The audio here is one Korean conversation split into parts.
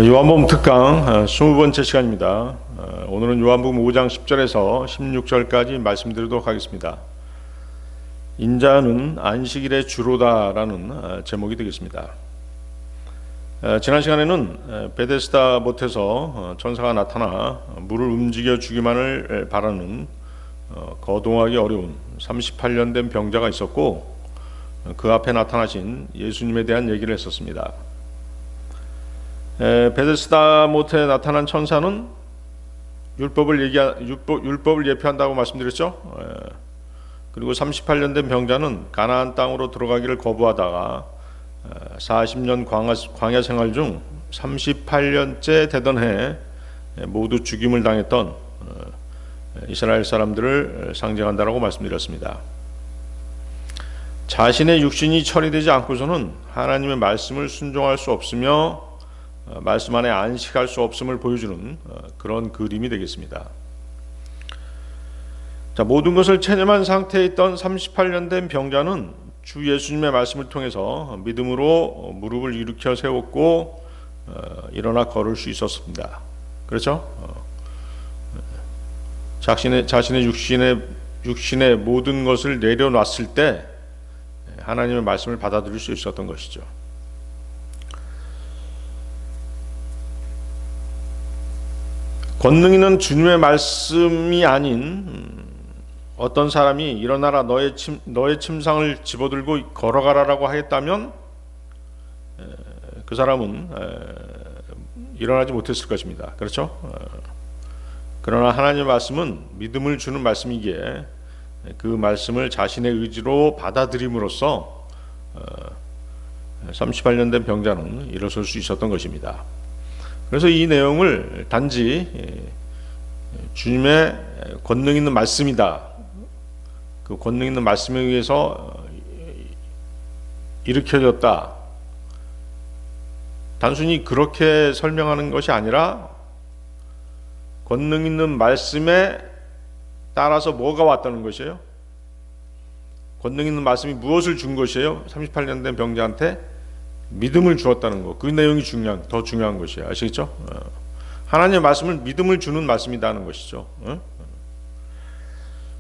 요한복음 특강 20번째 시간입니다. 오늘은 요한복음 5장 10절에서 16절까지 말씀드리도록 하겠습니다. 인자는 안식일의 주로다라는 제목이 되겠습니다. 지난 시간에는 베데스다 못에서 천사가 나타나 물을 움직여 주기만을 바라는 거동하기 어려운 38년 된 병자가 있었고, 그 앞에 나타나신 예수님에 대한 얘기를 했었습니다. 베데스다 못에 나타난 천사는 율법을 예표한다고 말씀드렸죠. 그리고 38년 된 병자는 가나안 땅으로 들어가기를 거부하다가 40년 광야 생활 중 38년째 되던 해 모두 죽임을 당했던 이스라엘 사람들을 상징한다라고 말씀드렸습니다. 자신의 육신이 처리되지 않고서는 하나님의 말씀을 순종할 수 없으며 말씀 안에 안식할 수 없음을 보여주는 그런 그림이 되겠습니다. 자, 모든 것을 체념한 상태에 있던 38년 된 병자는 주 예수님의 말씀을 통해서 믿음으로 무릎을 일으켜 세웠고 일어나 걸을 수 있었습니다. 그렇죠? 자신의 육신의 모든 것을 내려놨을 때 하나님의 말씀을 받아들일 수 있었던 것이죠. 권능 있는 주님의 말씀이 아닌 어떤 사람이 일어나라 너의 침상을 집어들고 걸어가라라고 하겠다면 그 사람은 일어나지 못했을 것입니다. 그렇죠? 그러나 하나님의 말씀은 믿음을 주는 말씀이기에 그 말씀을 자신의 의지로 받아들임으로써 38년 된 병자는 일어설 수 있었던 것입니다. 그래서 이 내용을 단지 주님의 권능 있는 말씀이다, 그 권능 있는 말씀에 의해서 일으켜졌다, 단순히 그렇게 설명하는 것이 아니라 권능 있는 말씀에 따라서 뭐가 왔다는 것이에요? 권능 있는 말씀이 무엇을 준 것이에요? 38년 된 병자한테 믿음을 주었다는 것. 그 내용이 더 중요한 것이에요. 아시겠죠? 하나님의 말씀을 믿음을 주는 말씀이라는 것이죠.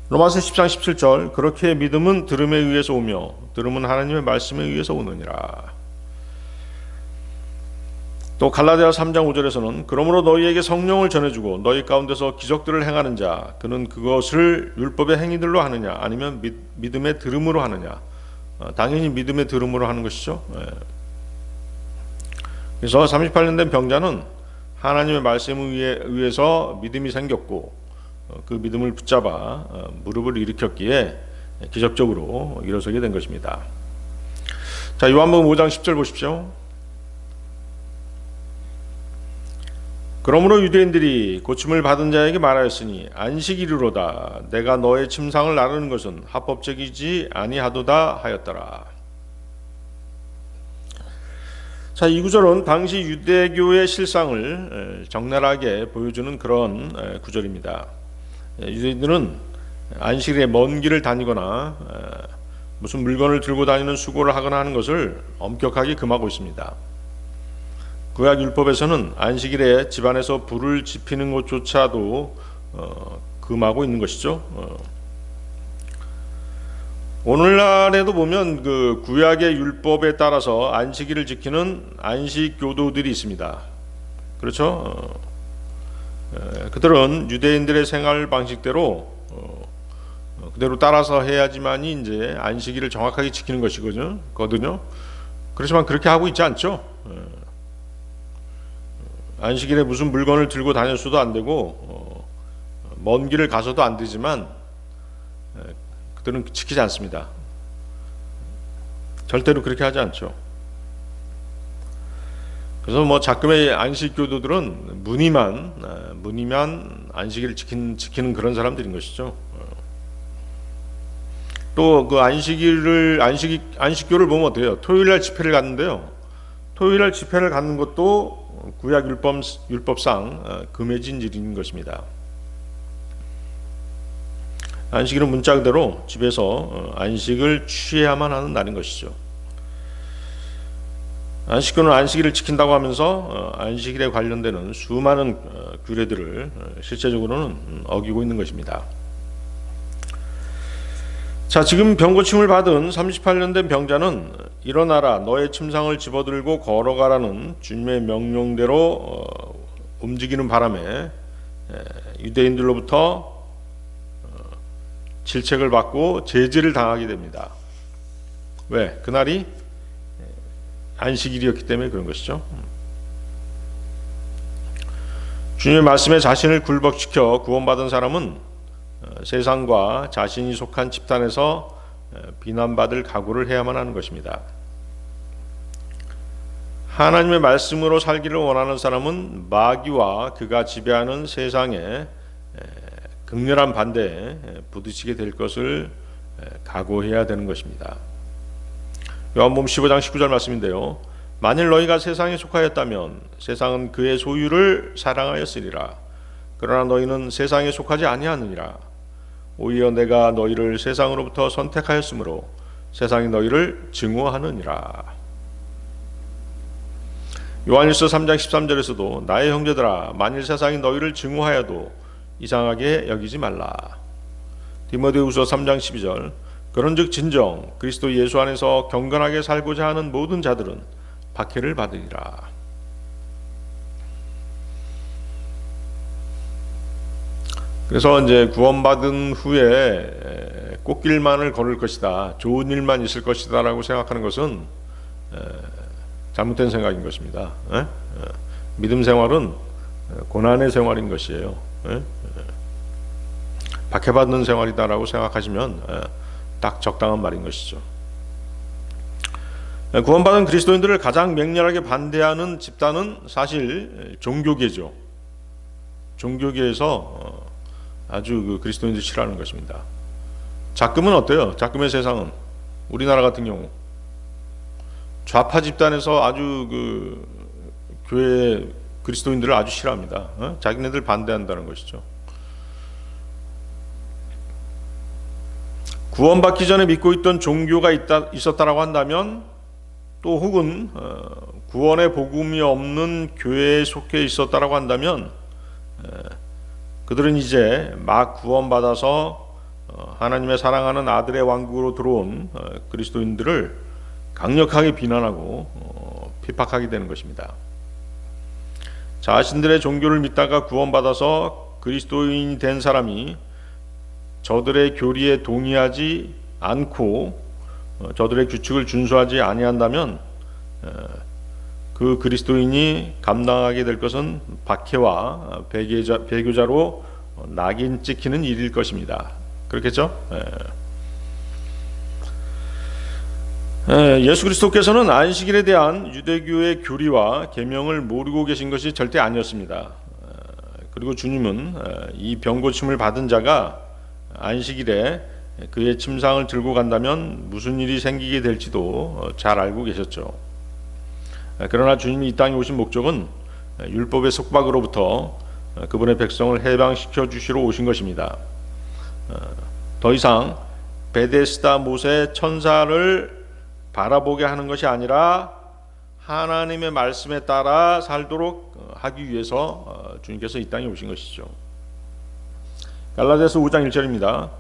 로마서 10장 17절 그렇게 믿음은 들음에 의해서 오며 들음은 하나님의 말씀에 의해서 오느니라. 또 갈라디아 3장 5절에서는 그러므로 너희에게 성령을 전해주고 너희 가운데서 기적들을 행하는 자 그는 그것을 율법의 행위들로 하느냐 아니면 믿음의 들음으로 하느냐. 당연히 믿음의 들음으로 하는 것이죠. 그래서 38년 된 병자는 하나님의 말씀에 의해서 믿음이 생겼고 그 믿음을 붙잡아 무릎을 일으켰기에 기적적으로 일어서게 된 것입니다. 자, 요한복음 5장 10절 보십시오. 그러므로 유대인들이 고침을 받은 자에게 말하였으니 안식일이로다 내가 너의 침상을 나르는 것은 합법적이지 아니하도다 하였더라. 자, 이 구절은 당시 유대교의 실상을 적나라하게 보여주는 그런 구절입니다. 유대인들은 안식일에 먼 길을 다니거나 무슨 물건을 들고 다니는 수고를 하거나 하는 것을 엄격하게 금하고 있습니다. 구약 율법에서는 안식일에 집안에서 불을 지피는 것조차도 금하고 있는 것이죠. 오늘날에도 보면 그 구약의 율법에 따라서 안식일을 지키는 안식교도들이 있습니다. 그렇죠? 그들은 유대인들의 생활 방식대로 그대로 따라서 해야지만이 이제 안식일을 정확하게 지키는 것이거든요. 그렇지만 그렇게 하고 있지 않죠. 안식일에 무슨 물건을 들고 다녔어도 안 되고 먼 길을 가서도 안 되지만 그들은 지키지 않습니다. 절대로 그렇게 하지 않죠. 그래서 자금의 안식교도들은 무늬만 안식일을 지키는 그런 사람들인 것이죠. 또 그 안식교를 보면 어때요? 토요일날 집회를 갔는데요. 토요일날 집회를 갖는 것도 구약 율법상 금해진 일인 것입니다. 안식일은 문자 그대로 집에서 안식을 취해야만 하는 날인 것이죠. 안식교는 안식일을 지킨다고 하면서 안식일에 관련되는 수많은 규례들을 실제적으로는 어기고 있는 것입니다. 자, 지금 병고침을 받은 38년 된 병자는 일어나라 너의 침상을 집어들고 걸어가라는 주님의 명령대로 움직이는 바람에 유대인들로부터 질책을 받고 제지를 당하게 됩니다. 왜? 그날이 안식일이었기 때문에 그런 것이죠. 주님의 말씀에 자신을 굴복시켜 구원받은 사람은 세상과 자신이 속한 집단에서 비난받을 각오를 해야만 하는 것입니다. 하나님의 말씀으로 살기를 원하는 사람은 마귀와 그가 지배하는 세상의 극렬한 반대에 부딪히게 될 것을 각오해야 되는 것입니다. 요한복음 15장 19절 말씀인데요. 만일 너희가 세상에 속하였다면 세상은 그의 소유를 사랑하였으리라. 그러나 너희는 세상에 속하지 아니하느니라. 오히려 내가 너희를 세상으로부터 선택하였으므로 세상이 너희를 증오하느니라. 요한일서 3장 13절에서도 나의 형제들아 만일 세상이 너희를 증오하여도 이상하게 여기지 말라. 디모데후서 3장 12절 그런즉 진정 그리스도 예수 안에서 경건하게 살고자 하는 모든 자들은 박해를 받으리라. 그래서 이제 구원받은 후에 꽃길만을 걸을 것이다, 좋은 일만 있을 것이다라고 생각하는 것은 잘못된 생각인 것입니다. 믿음 생활은 고난의 생활인 것이에요. 박해받는 생활이다라고 생각하시면 딱 적당한 말인 것이죠. 구원받은 그리스도인들을 가장 맹렬하게 반대하는 집단은 사실 종교계죠. 종교계에서 아주 그리스도인들 싫어하는 것입니다. 작금은 어때요? 작금의 세상은 우리나라 같은 경우 좌파 집단에서 아주 교회 그리스도인들을 아주 싫어합니다. 자기네들 반대한다는 것이죠. 구원받기 전에 믿고 있던 종교가 있었다라고 한다면, 또 혹은 구원의 복음이 없는 교회에 속해 있었다라고 한다면, 그들은 이제 막 구원받아서 하나님의 사랑하는 아들의 왕국으로 들어온 그리스도인들을 강력하게 비난하고 핍박하게 되는 것입니다. 자신들의 종교를 믿다가 구원받아서 그리스도인이 된 사람이 저들의 교리에 동의하지 않고 저들의 규칙을 준수하지 아니한다면 그 그리스도인이 감당하게 될 것은 박해와 배교자로 낙인 찍히는 일일 것입니다. 그렇겠죠? 예수 그리스도께서는 안식일에 대한 유대교의 교리와 계명을 모르고 계신 것이 절대 아니었습니다. 그리고 주님은 이 병고침을 받은 자가 안식일에 그의 침상을 들고 간다면 무슨 일이 생기게 될지도 잘 알고 계셨죠. 그러나 주님이 이 땅에 오신 목적은 율법의 속박으로부터 그분의 백성을 해방시켜 주시러 오신 것입니다. 더 이상 베데스다 못의 천사를 바라보게 하는 것이 아니라 하나님의 말씀에 따라 살도록 하기 위해서 주님께서 이 땅에 오신 것이죠. 갈라디아서 5장 1절입니다.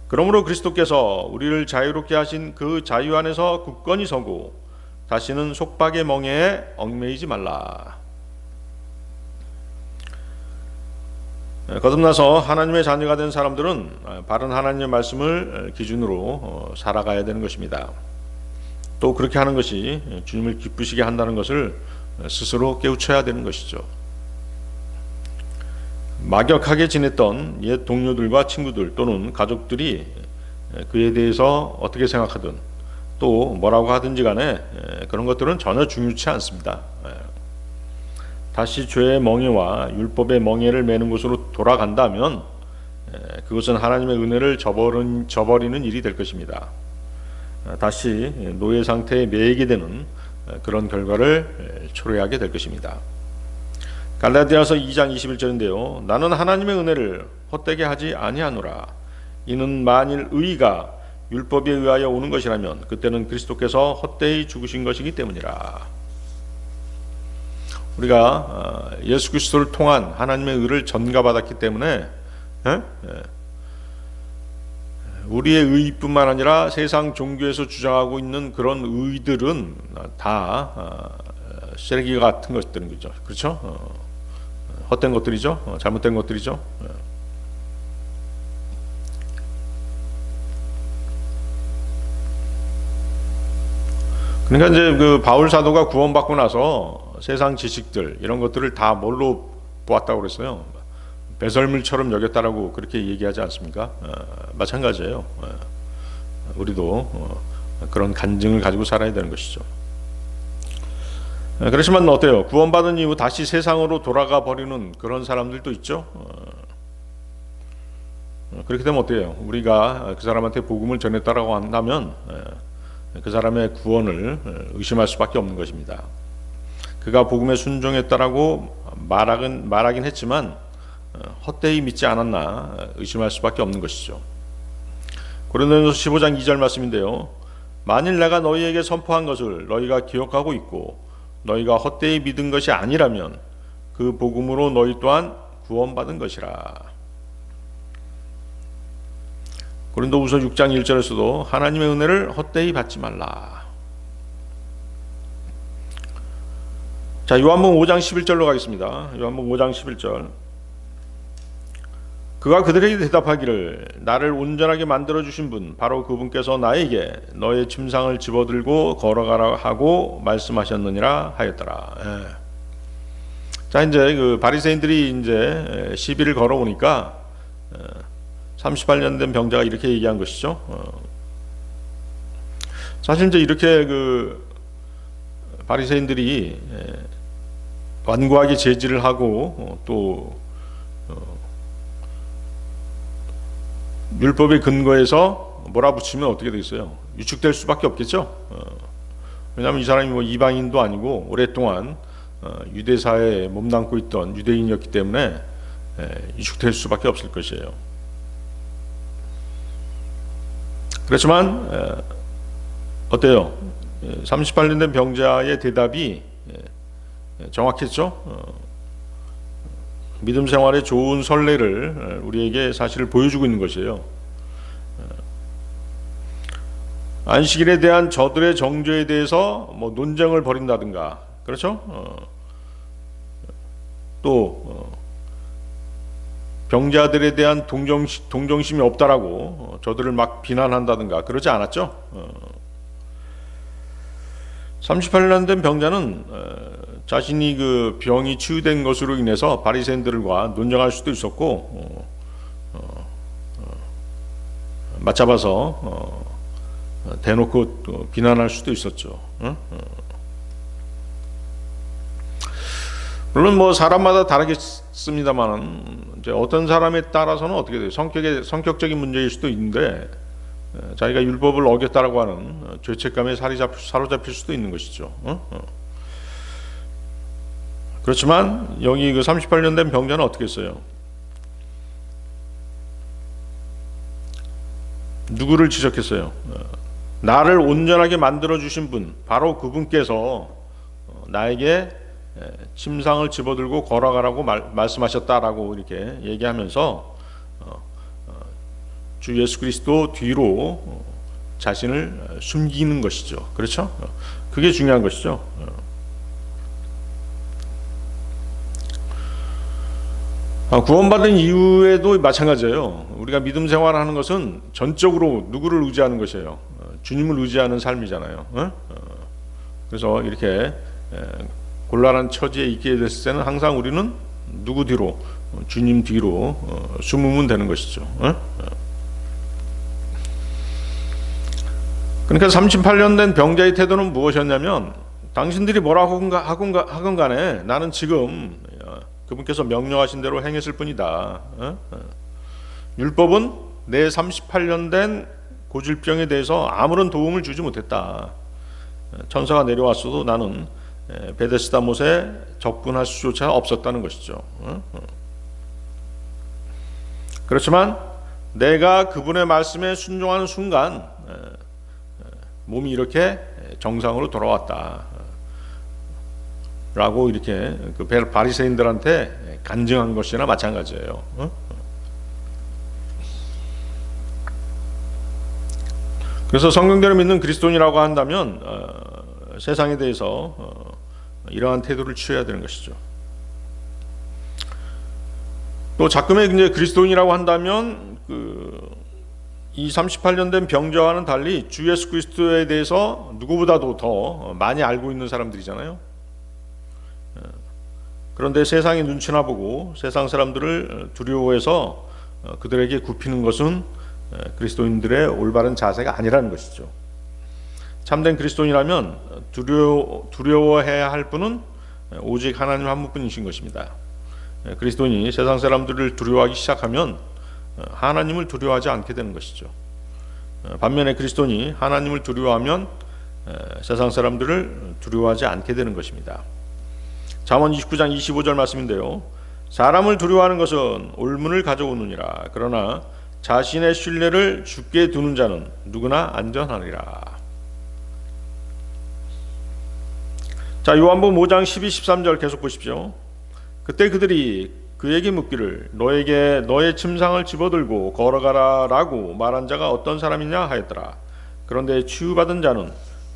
그러므로 그리스도께서 우리를 자유롭게 하신 그 자유 안에서 굳건히 서고 다시는 속박의 멍에에 얽매이지 말라. 거듭나서 하나님의 자녀가 된 사람들은 바른 하나님의 말씀을 기준으로 살아가야 되는 것입니다. 또 그렇게 하는 것이 주님을 기쁘시게 한다는 것을 스스로 깨우쳐야 되는 것이죠. 막역하게 지냈던 옛 동료들과 친구들 또는 가족들이 그에 대해서 어떻게 생각하든 또 뭐라고 하든지 간에 그런 것들은 전혀 중요치 않습니다. 다시 죄의 멍에와 율법의 멍에를 매는 곳으로 돌아간다면 그것은 하나님의 은혜를 저버리는 일이 될 것입니다. 다시 노예 상태에 매이게 되는 그런 결과를 초래하게 될 것입니다. 갈라디아서 2장 21절인데요. 나는 하나님의 은혜를 헛되게 하지 아니하노라. 이는 만일 의가 율법에 의하여 오는 것이라면 그때는 그리스도께서 헛되이 죽으신 것이기 때문이라. 우리가 예수 그리스도를 통한 하나님의 의를 전가받았기 때문에 우리의 의뿐만 아니라 세상 종교에서 주장하고 있는 그런 의들은 다 쓰레기 같은 것들인 거죠. 그렇죠? 헛된 것들이죠. 잘못된 것들이죠. 그러니까 이제 그 바울 사도가 구원받고 나서 세상 지식들 이런 것들을 다 뭘로 보았다고 그랬어요? 배설물처럼 여겼다라고 그렇게 얘기하지 않습니까? 마찬가지예요. 우리도 그런 간증을 가지고 살아야 되는 것이죠. 그렇지만 어때요? 구원받은 이후 다시 세상으로 돌아가 버리는 그런 사람들도 있죠. 그렇게 되면 어때요? 우리가 그 사람한테 복음을 전했다라고 한다면 그 사람의 구원을 의심할 수밖에 없는 것입니다. 그가 복음에 순종했다라고 말하긴 했지만 헛되이 믿지 않았나 의심할 수밖에 없는 것이죠. 고린도전서 15장 2절 말씀인데요. 만일 내가 너희에게 선포한 것을 너희가 기억하고 있고 너희가 헛되이 믿은 것이 아니라면 그 복음으로 너희 또한 구원받은 것이라. 고린도후서 6장 1절에서도 하나님의 은혜를 헛되이 받지 말라. 자, 요한복음 5장 11절로 가겠습니다. 요한복음 5장 11절. 그가 그들에게 대답하기를 나를 온전하게 만들어주신 분 바로 그분께서 나에게 너의 침상을 집어들고 걸어가라 하고 말씀하셨느니라 하였더라. 자, 이제 그 바리새인들이 이제 시비를 걸어오니까 38년 된 병자가 이렇게 얘기한 것이죠. 사실 이제 이렇게 그 바리새인들이 완고하게 제지를 하고 또 율법의 근거에서 몰아붙이면 어떻게 되겠어요? 유축될 수밖에 없겠죠. 왜냐하면 이 사람이 뭐 이방인도 아니고 오랫동안 유대사에 몸담고 있던 유대인이었기 때문에 유축될 수밖에 없을 것이에요. 그렇지만 어때요? 38년 된 병자의 대답이 정확했죠. 믿음 생활의 좋은 선례를 우리에게 사실을 보여주고 있는 것이에요. 안식일에 대한 저들의 정죄에 대해서 뭐 논쟁을 벌인다든가, 그렇죠? 또 병자들에 대한 동정심이 없다라고 저들을 막 비난한다든가 그러지 않았죠. 38년 된 병자는 자신이 그 병이 치유된 것으로 인해서 바리새인들과 논쟁할 수도 있었고 맞잡아서 대놓고 비난할 수도 있었죠. 물론 뭐 사람마다 다르겠습니다만은 이제 어떤 사람에 따라서는 어떻게 돼요? 성격적인 문제일 수도 있는데 자기가 율법을 어겼다라고 하는 죄책감에 사로잡힐 수도 있는 것이죠. 그렇지만 여기 그 38년 된 병자는 어떻게 했어요? 누구를 지적했어요? 나를 온전하게 만들어 주신 분, 바로 그분께서 나에게 침상을 집어들고 걸어가라고 말씀하셨다라고 이렇게 얘기하면서 주 예수 그리스도 뒤로 자신을 숨기는 것이죠. 그렇죠? 그게 중요한 것이죠. 구원받은 이후에도 마찬가지예요. 우리가 믿음 생활하는 것은 전적으로 누구를 의지하는 것이에요? 주님을 의지하는 삶이잖아요. 그래서 이렇게 곤란한 처지에 있게 됐을 때는 항상 우리는 누구 뒤로? 주님 뒤로 숨으면 되는 것이죠. 그러니까 38년 된 병자의 태도는 무엇이었냐면 당신들이 뭐라고 하건 간에 나는 지금 그분께서 명령하신 대로 행했을 뿐이다. 율법은 내 38년 된 고질병에 대해서 아무런 도움을 주지 못했다. 천사가 내려왔어도 나는 베데스다 못에 접근할 수조차 없었다는 것이죠. 그렇지만 내가 그분의 말씀에 순종하는 순간 몸이 이렇게 정상으로 돌아왔다. 라고 이렇게 그 바리새인들한테 간증한 것이나 마찬가지예요. 그래서 성경대로 믿는 그리스도인이라고 한다면 세상에 대해서 이러한 태도를 취해야 되는 것이죠. 또 작금의 이제 그리스도인이라고 한다면 이 38년 된 병자와는 달리 주 예수 그리스도에 대해서 누구보다도 더 많이 알고 있는 사람들이잖아요. 그런데 세상의 눈치나 보고 세상 사람들을 두려워해서 그들에게 굽히는 것은 그리스도인들의 올바른 자세가 아니라는 것이죠. 참된 그리스도인이라면 두려워해야 할 분은 오직 하나님 한 분이신 것입니다. 그리스도인이 세상 사람들을 두려워하기 시작하면 하나님을 두려워하지 않게 되는 것이죠. 반면에 그리스도인이 하나님을 두려워하면 세상 사람들을 두려워하지 않게 되는 것입니다. 잠언 29장 25절 말씀인데요. 사람을 두려워하는 것은 올문을 가져오느니라. 그러나 자신의 신뢰를 주께 두는 자는 누구나 안전하리라. 자, 요한복음 5장 12, 13절 계속 보십시오. 그때 그들이 그에게 묻기를 너에게 너의 침상을 집어들고 걸어가라 라고 말한 자가 어떤 사람이냐 하였더라. 그런데 치유받은 자는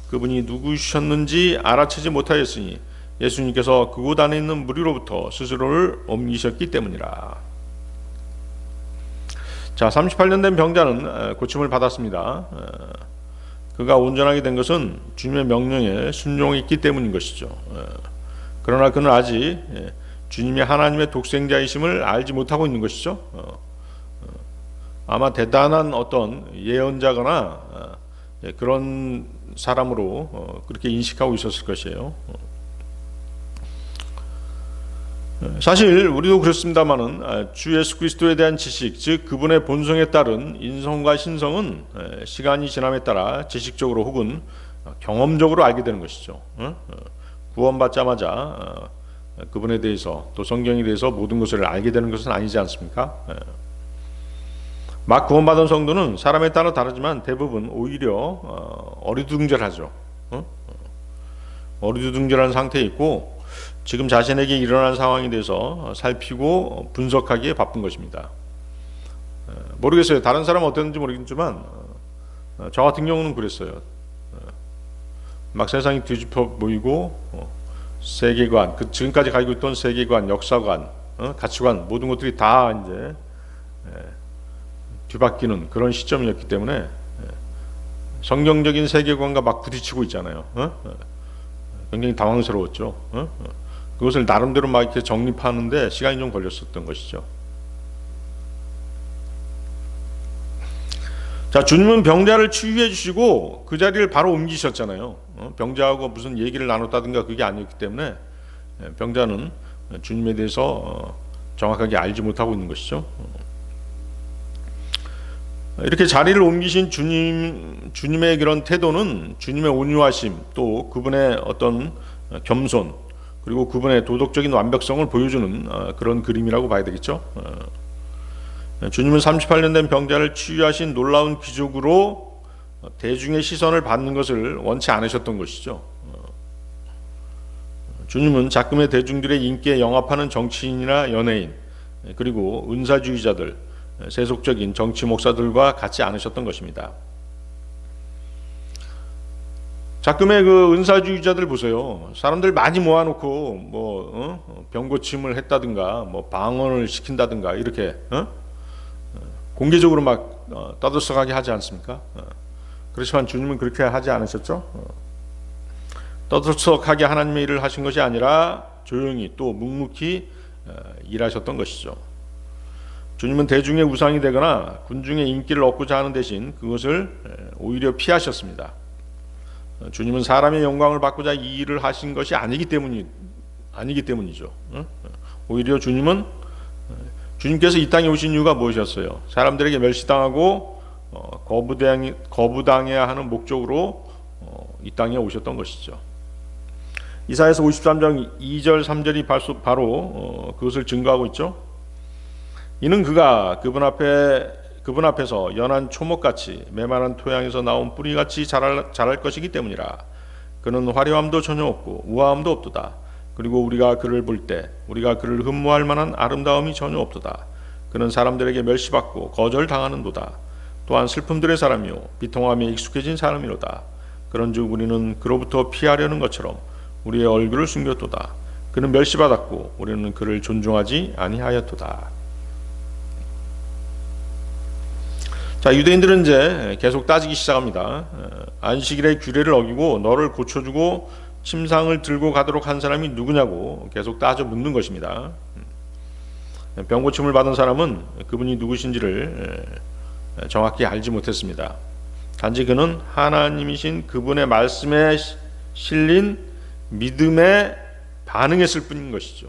그분이 누구셨는지 알아채지 못하였으니 예수님께서 그곳 안에 있는 무리로부터 스스로를 옮기셨기 때문이라. 자, 38년 된 병자는 고침을 받았습니다. 그가 온전하게 된 것은 주님의 명령에 순종했기 때문인 것이죠. 그러나 그는 아직 주님이 하나님의 독생자이심을 알지 못하고 있는 것이죠. 아마 대단한 어떤 예언자거나 그런 사람으로 그렇게 인식하고 있었을 것이에요. 사실 우리도 그렇습니다만은 주 예수 그리스도에 대한 지식, 즉 그분의 본성에 따른 인성과 신성은 시간이 지남에 따라 지식적으로 혹은 경험적으로 알게 되는 것이죠. 구원받자마자 그분에 대해서 또 성경에 대해서 모든 것을 알게 되는 것은 아니지 않습니까? 막 구원받은 성도는 사람에 따라 다르지만 대부분 오히려 어리둥절하죠. 어리둥절한 상태에 있고 지금 자신에게 일어난 상황에 대해서 살피고 분석하기에 바쁜 것입니다. 모르겠어요. 다른 사람은 어땠는지 모르겠지만 저 같은 경우는 그랬어요. 막 세상이 뒤집어 보이고 세계관, 지금까지 가지고 있던 세계관, 역사관, 가치관 모든 것들이 다 이제 뒤바뀌는 그런 시점이었기 때문에 성경적인 세계관과 막 부딪히고 있잖아요. 굉장히 당황스러웠죠. 그것을 나름대로 막 이렇게 정립하는데 시간이 좀 걸렸었던 것이죠. 자, 주님은 병자를 치유해 주시고 그 자리를 바로 옮기셨잖아요. 병자하고 무슨 얘기를 나눴다든가 그게 아니었기 때문에 병자는 주님에 대해서 정확하게 알지 못하고 있는 것이죠. 이렇게 자리를 옮기신 주님의 그런 태도는 주님의 온유하심, 또 그분의 어떤 겸손, 그리고 그분의 도덕적인 완벽성을 보여주는 그런 그림이라고 봐야 되겠죠. 주님은 38년 된 병자를 치유하신 놀라운 기적으로 대중의 시선을 받는 것을 원치 않으셨던 것이죠. 주님은 작금의 대중들의 인기에 영합하는 정치인이나 연예인, 그리고 은사주의자들, 세속적인 정치 목사들과 같지 않으셨던 것입니다. 작금의 그 은사주의자들 보세요. 사람들 많이 모아놓고 병고침을 했다든가 방언을 시킨다든가 이렇게 공개적으로 막 떠들썩하게 하지 않습니까? 그렇지만 주님은 그렇게 하지 않으셨죠? 떠들썩하게 하나님의 일을 하신 것이 아니라 조용히 또 묵묵히 일하셨던 것이죠. 주님은 대중의 우상이 되거나 군중의 인기를 얻고자 하는 대신 그것을 오히려 피하셨습니다. 주님은 사람의 영광을 받고자 이 일을 하신 것이 아니기 때문이죠. 오히려 주님께서 이 땅에 오신 이유가 무엇이었어요? 사람들에게 멸시당하고 거부당해야 하는 목적으로 이 땅에 오셨던 것이죠. 이사야서 53장 2절 3절이 바로 그것을 증거하고 있죠. 이는 그가 그분 앞에서 연한 초목같이 메마른 토양에서 나온 뿌리같이 자랄 것이기 때문이라. 그는 화려함도 전혀 없고 우아함도 없도다. 그리고 우리가 그를 볼 때 우리가 그를 흠모할 만한 아름다움이 전혀 없도다. 그는 사람들에게 멸시받고 거절당하는도다. 또한 슬픔들의 사람이요 비통함에 익숙해진 사람이로다. 그런즉 우리는 그로부터 피하려는 것처럼 우리의 얼굴을 숨겼도다. 그는 멸시받았고 우리는 그를 존중하지 아니하였도다. 자, 유대인들은 이제 계속 따지기 시작합니다. 안식일의 규례를 어기고 너를 고쳐주고 침상을 들고 가도록 한 사람이 누구냐고 계속 따져 묻는 것입니다. 병 고침을 받은 사람은 그분이 누구신지를 정확히 알지 못했습니다. 단지 그는 하나님이신 그분의 말씀에 실린 믿음에 반응했을 뿐인 것이죠.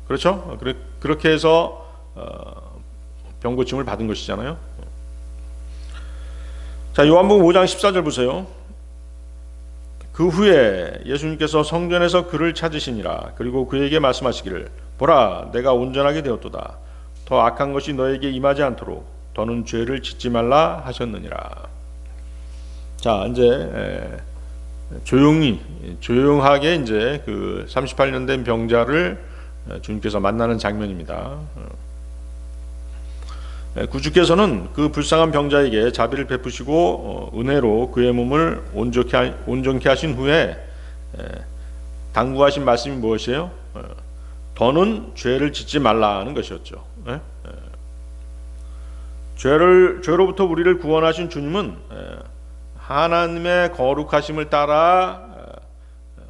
그렇죠? 그렇게 해서 병 고침을 받은 것이잖아요. 자, 요한복음 5장 14절 보세요. 그 후에 예수님께서 성전에서 그를 찾으시니라. 그리고 그에게 말씀하시기를 보라 내가 온전하게 되었도다. 더 악한 것이 너에게 임하지 않도록 더는 죄를 짓지 말라 하셨느니라. 자, 이제 조용하게 이제 그 38년 된 병자를 주님께서 만나는 장면입니다. 구주께서는 그 불쌍한 병자에게 자비를 베푸시고 은혜로 그의 몸을 온전케 하신 후에 당부하신 말씀이 무엇이에요? 더는 죄를 짓지 말라는 것이었죠. 죄로부터 우리를 구원하신 주님은 하나님의 거룩하심을 따라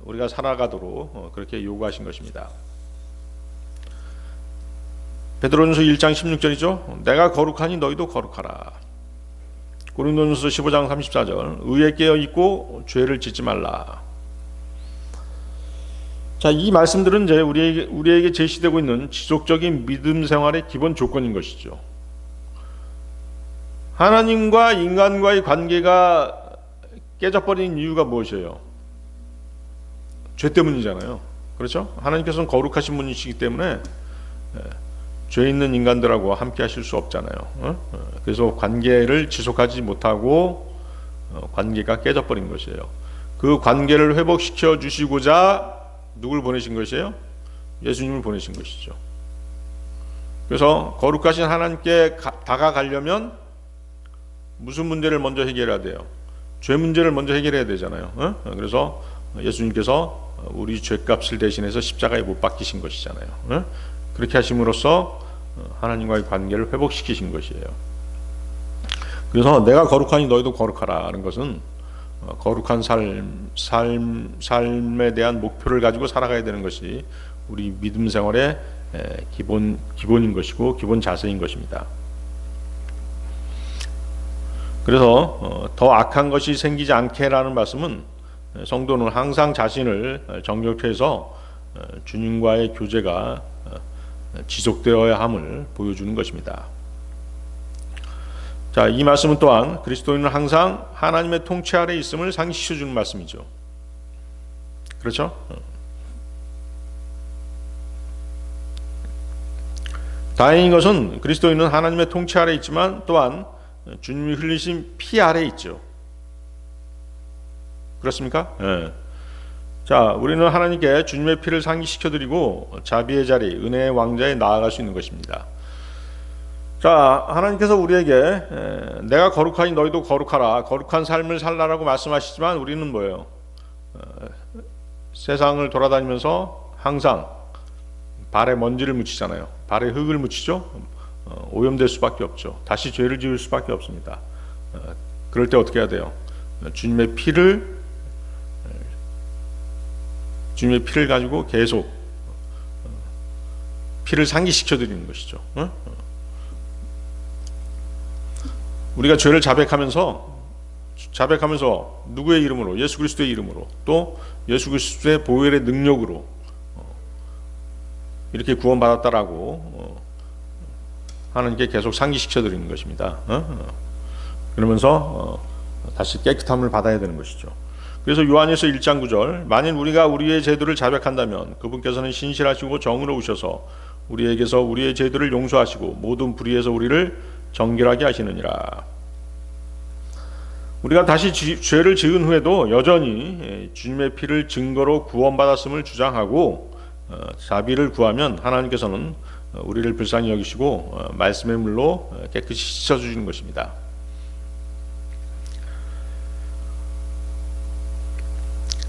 우리가 살아가도록 그렇게 요구하신 것입니다. 베드로전서 1장 16절이죠. 내가 거룩하니 너희도 거룩하라. 고린도전서 15장 34절 의에 깨어 있고 죄를 짓지 말라. 자, 이 말씀들은 이제 우리에게 제시되고 있는 지속적인 믿음 생활의 기본 조건인 것이죠. 하나님과 인간과의 관계가 깨져버린 이유가 무엇이에요? 죄 때문이잖아요. 그렇죠? 하나님께서는 거룩하신 분이시기 때문에 죄 있는 인간들하고 함께 하실 수 없잖아요. 그래서 관계를 지속하지 못하고 관계가 깨져버린 것이에요. 그 관계를 회복시켜 주시고자 누굴 보내신 것이에요? 예수님을 보내신 것이죠. 그래서 거룩하신 하나님께 다가가려면 무슨 문제를 먼저 해결해야 돼요? 죄 문제를 먼저 해결해야 되잖아요. 그래서 예수님께서 우리 죄값을 대신해서 십자가에 못 박히신 것이잖아요. 그렇게 하심으로써 하나님과의 관계를 회복시키신 것이에요. 그래서 내가 거룩하니 너희도 거룩하라는 것은 거룩한 삶에 대한 목표를 가지고 살아가야 되는 것이 우리 믿음 생활의 기본인 것이고 기본 자세인 것입니다. 그래서 더 악한 것이 생기지 않게라는 말씀은 성도는 항상 자신을 정결케 해서 주님과의 교제가 지속되어야 함을 보여주는 것입니다. 자, 이 말씀은 또한 그리스도인은 항상 하나님의 통치 아래 있음을 상기시켜주는 말씀이죠. 그렇죠? 다행인 것은 그리스도인은 하나님의 통치 아래 있지만 또한 주님이 흘리신 피 아래 있죠. 그렇습니까? 네. 자, 우리는 하나님께 주님의 피를 상기시켜드리고 자비의 자리, 은혜의 왕자에 나아갈 수 있는 것입니다. 자, 하나님께서 우리에게 내가 거룩하니 너희도 거룩하라, 거룩한 삶을 살라라고 말씀하시지만 우리는 뭐예요? 세상을 돌아다니면서 항상 발에 먼지를 묻히잖아요. 발에 흙을 묻히죠. 오염될 수밖에 없죠. 다시 죄를 지을 수밖에 없습니다. 그럴 때 어떻게 해야 돼요? 주님의 피를 가지고 계속 피를 상기시켜 드리는 것이죠. 우리가 죄를 자백하면서 누구의 이름으로? 예수 그리스도의 이름으로, 또 예수 그리스도의 보혈의 능력으로 이렇게 구원받았다라고 하나님께 계속 상기시켜 드리는 것입니다. 그러면서 다시 깨끗함을 받아야 되는 것이죠. 그래서 요한일서 1장 9절 만일 우리가 우리의 죄들을 자백한다면 그분께서는 신실하시고 정의로우셔서 우리에게서 우리의 죄들을 용서하시고 모든 불의에서 우리를 정결하게 하시느니라. 우리가 다시 죄를 지은 후에도 여전히 주님의 피를 증거로 구원받았음을 주장하고 자비를 구하면 하나님께서는 우리를 불쌍히 여기시고 말씀의 물로 깨끗이 씻어주시는 것입니다.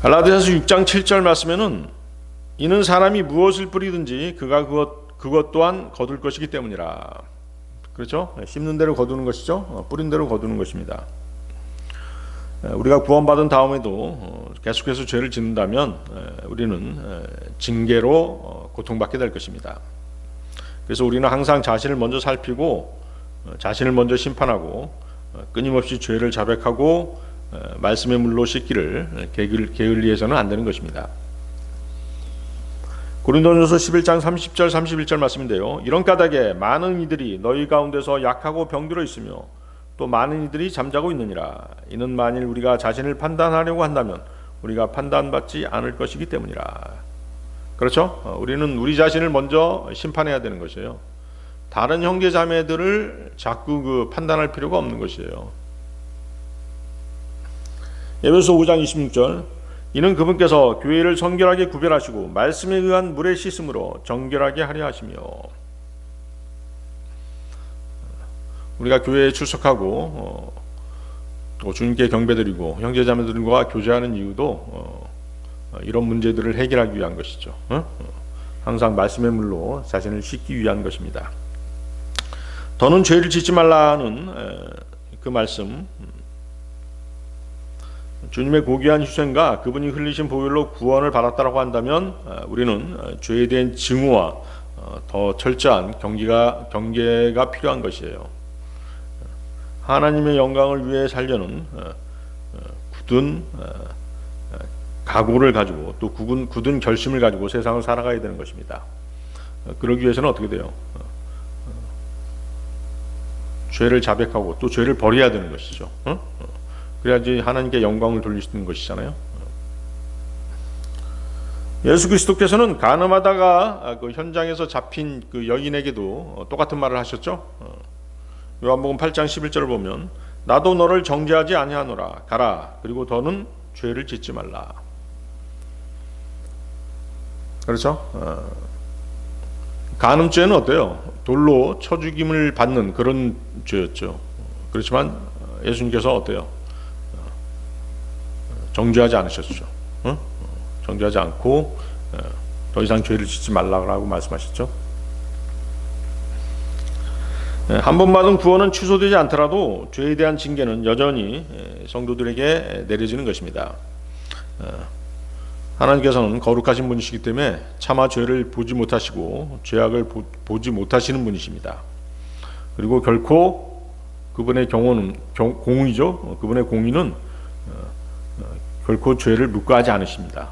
갈라디아서 6장 7절 말씀에는 이는 사람이 무엇을 뿌리든지 그가 그것 또한 거둘 것이기 때문이라. 그렇죠? 심는 대로 거두는 것이죠. 뿌린 대로 거두는 것입니다. 우리가 구원받은 다음에도 계속해서 죄를 짓는다면 우리는 징계로 고통받게 될 것입니다. 그래서 우리는 항상 자신을 먼저 살피고 자신을 먼저 심판하고 끊임없이 죄를 자백하고 말씀의 물로 씻기를 게을리해서는 안 되는 것입니다. 고린도전서 11장 30절 31절 말씀인데요. 이런 까닭에 많은 이들이 너희 가운데서 약하고 병들어 있으며 또 많은 이들이 잠자고 있느니라. 이는 만일 우리가 자신을 판단하려고 한다면 우리가 판단받지 않을 것이기 때문이라. 그렇죠? 우리는 우리 자신을 먼저 심판해야 되는 것이에요. 다른 형제 자매들을 자꾸 판단할 필요가 없는 것이에요. 에베소 5장 26절 이는 그분께서 교회를 성결하게 구별하시고 말씀에 의한 물에 씻음으로 정결하게 하려 하시며. 우리가 교회에 출석하고 또 주님께 경배드리고 형제자매들과 교제하는 이유도 이런 문제들을 해결하기 위한 것이죠. 항상 말씀의 물로 자신을 씻기 위한 것입니다. 더는 죄를 짓지 말라는 그 말씀, 주님의 고귀한 희생과 그분이 흘리신 보혈로 구원을 받았다고 한다면 우리는 죄에 대한 증오와 더 철저한 경계가 필요한 것이에요. 하나님의 영광을 위해 살려는 굳은 각오를 가지고 또 굳은 결심을 가지고 세상을 살아가야 되는 것입니다. 그러기 위해서는 어떻게 돼요? 죄를 자백하고 또 죄를 버려야 되는 것이죠. 그래야지 하나님께 영광을 돌릴 수 있는 것이잖아요. 예수 그리스도께서는 간음하다가 그 현장에서 잡힌 그 여인에게도 똑같은 말을 하셨죠. 요한복음 8장 11절을 보면 나도 너를 정죄하지 아니하노라. 가라. 그리고 더는 죄를 짓지 말라. 그렇죠? 간음죄는 어때요? 돌로 쳐 죽임을 받는 그런 죄였죠. 그렇지만 예수님께서 어때요? 정죄하지 않으셨죠. 정죄하지 않고 더 이상 죄를 짓지 말라고 말씀하셨죠. 한 번 받은 구원은 취소되지 않더라도 죄에 대한 징계는 여전히 성도들에게 내려지는 것입니다. 하나님께서는 거룩하신 분이시기 때문에 차마 죄를 보지 못하시고 죄악을 보지 못하시는 분이십니다. 그리고 결코 그분의 공의죠. 그분의 공의는 결코 죄를 묵과하지 않으십니다.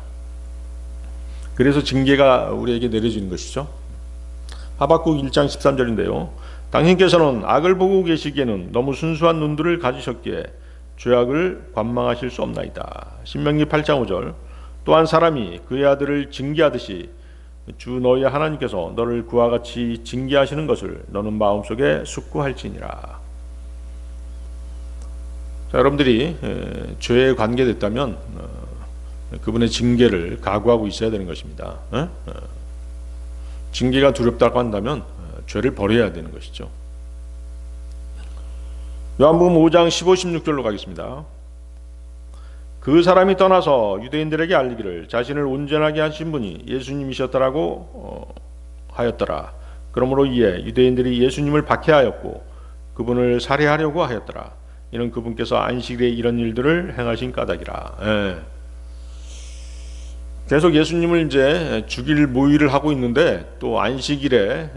그래서 징계가 우리에게 내려지는 것이죠. 하박국 1장 13절인데요. 당신께서는 악을 보고 계시기에는 너무 순수한 눈들을 가지셨기에 죄악을 관망하실 수 없나이다. 신명기 8장 5절 또한 사람이 그의 아들을 징계하듯이 주 너희 하나님께서 너를 그와 같이 징계하시는 것을 너는 마음속에 숙고할지니라. 자, 여러분들이 죄에 관계됐다면 그분의 징계를 각오하고 있어야 되는 것입니다. 징계가 두렵다고 한다면 죄를 버려야 되는 것이죠. 요한복음 5장 15, 16절로 가겠습니다. 그 사람이 떠나서 유대인들에게 알리기를 자신을 온전하게 하신 분이 예수님이셨더라고 하였더라. 그러므로 이에 유대인들이 예수님을 박해하였고 그분을 살해하려고 하였더라. 이는 그분께서 안식일에 이런 일들을 행하신 까닭이라. 계속 예수님을 이제 죽일 모의를 하고 있는데 또 안식일에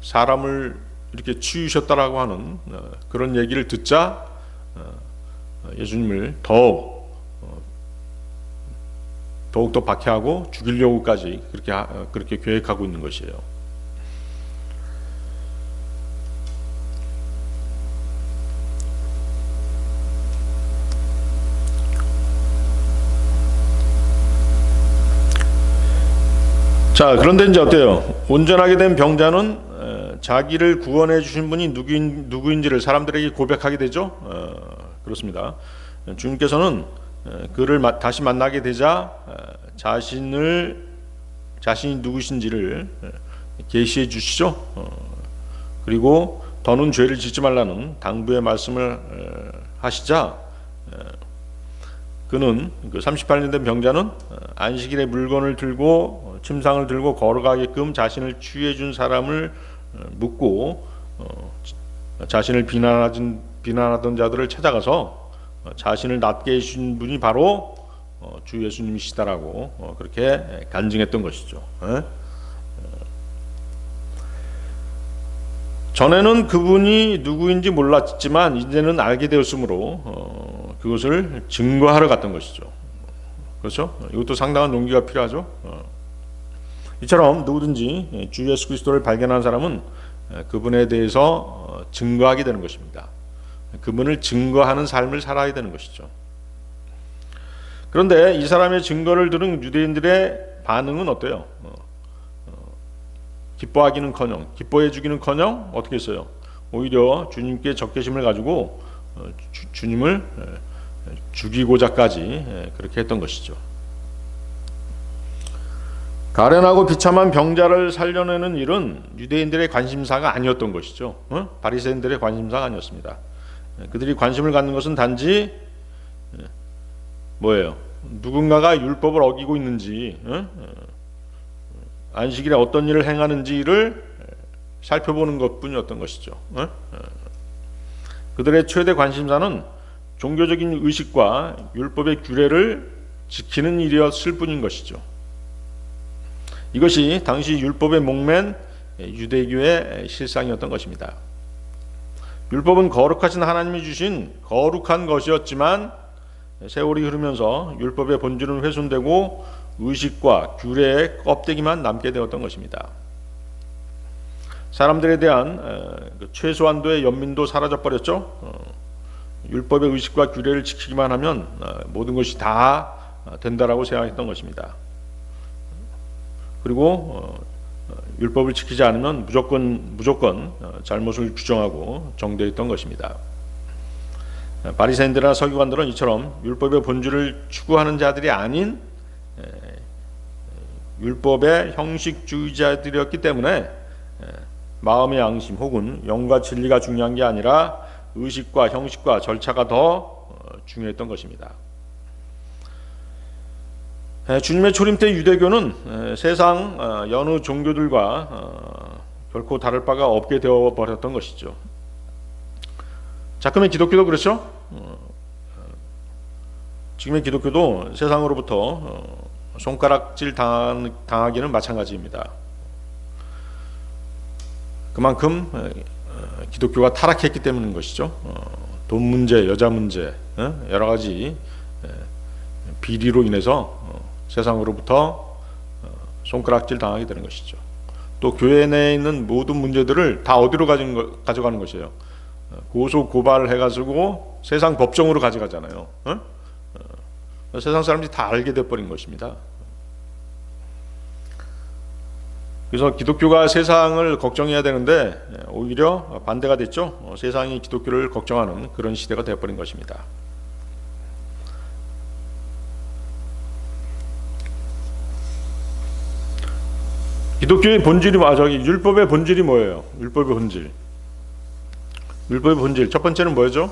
사람을 이렇게 치우셨다라고 하는 그런 얘기를 듣자 예수님을 더욱더 박해하고 죽이려고까지 그렇게 계획하고 있는 것이에요. 자, 그런데 이제 어때요? 온전하게 된 병자는 자기를 구원해 주신 분이 누구인지를 사람들에게 고백하게 되죠. 그렇습니다. 주님께서는 그를 다시 만나게 되자 자신이 누구신지를 계시해 주시죠. 그리고 더는 죄를 짓지 말라는 당부의 말씀을 하시자 그는 그 38년 된 병자는 안식일에 물건을 들고 침상을 들고 걸어가게끔 자신을 취해 준 사람을 묻고 자신을 비난하던 자들을 찾아가서 자신을 낫게 해주신 분이 바로 주 예수님이시다라고 그렇게 간증했던 것이죠. 전에는 그분이 누구인지 몰랐지만 이제는 알게 되었으므로 그것을 증거하러 갔던 것이죠. 그렇죠? 이것도 상당한 용기가 필요하죠. 이처럼 누구든지 주 예수 그리스도를 발견한 사람은 그분에 대해서 증거하게 되는 것입니다. 그분을 증거하는 삶을 살아야 되는 것이죠. 그런데 이 사람의 증거를 들은 유대인들의 반응은 어때요? 기뻐하기는커녕, 기뻐해 주기는커녕 어떻게 했어요? 오히려 주님께 적개심을 가지고 주님을 죽이고자까지 그렇게 했던 것이죠. 가련하고 비참한 병자를 살려내는 일은 유대인들의 관심사가 아니었던 것이죠. 바리새인들의 관심사가 아니었습니다. 그들이 관심을 갖는 것은 단지 뭐예요? 누군가가 율법을 어기고 있는지, 안식일에 어떤 일을 행하는지를 살펴보는 것뿐이었던 것이죠. 그들의 최대 관심사는 종교적인 의식과 율법의 규례를 지키는 일이었을 뿐인 것이죠. 이것이 당시 율법에 목맨 유대교의 실상이었던 것입니다. 율법은 거룩하신 하나님이 주신 거룩한 것이었지만 세월이 흐르면서 율법의 본질은 훼손되고 의식과 규례의 껍데기만 남게 되었던 것입니다. 사람들에 대한 최소한도의 연민도 사라져버렸죠. 율법의 의식과 규례를 지키기만 하면 모든 것이 다 된다라고 생각했던 것입니다. 그리고 율법을 지키지 않으면 무조건 잘못을 규정하고 정죄했던 것입니다. 바리새인들이나 서기관들은 이처럼 율법의 본질을 추구하는 자들이 아닌 율법의 형식주의자들이었기 때문에 마음의 양심 혹은 영과 진리가 중요한 게 아니라 의식과 형식과 절차가 더 중요했던 것입니다. 주님의 초림 때 유대교는 세상 여느 종교들과 결코 다를 바가 없게 되어 버렸던 것이죠. 지금의 기독교도 그렇죠. 지금의 기독교도 세상으로부터 손가락질 당하기는 마찬가지입니다. 그만큼 기독교가 타락했기 때문인 것이죠. 돈 문제, 여자 문제, 여러 가지 비리로 인해서 세상으로부터 손가락질 당하게 되는 것이죠. 또 교회 내에 있는 모든 문제들을 다 어디로 가져가는 것이에요? 고소 고발을 해가지고 세상 법정으로 가져가잖아요. 세상 사람들이 다 알게 돼버린 것입니다. 그래서 기독교가 세상을 걱정해야 되는데 오히려 반대가 됐죠. 세상이 기독교를 걱정하는 그런 시대가 되어버린 것입니다. 기독교의 본질이 율법의 본질이 뭐예요? 율법의 본질 첫 번째는 뭐죠?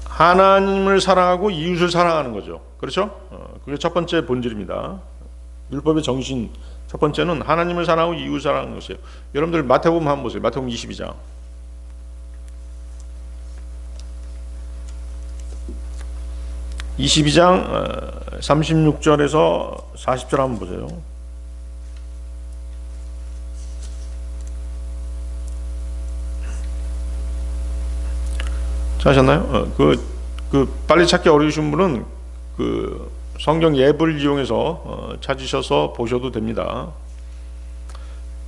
하나님을 사랑하고 이웃을 사랑하는 거죠. 그렇죠? 그게 첫 번째 본질입니다. 율법의 정신 첫 번째는 하나님을 사랑하고 이웃을 사랑하는 것이에요. 여러분들 마태복음 한번 보세요. 마태복음 22장 36절에서 40절 한번 보세요. 찾으셨나요? 빨리 찾기 어려우신 분은 성경 앱을 이용해서 찾으셔서 보셔도 됩니다.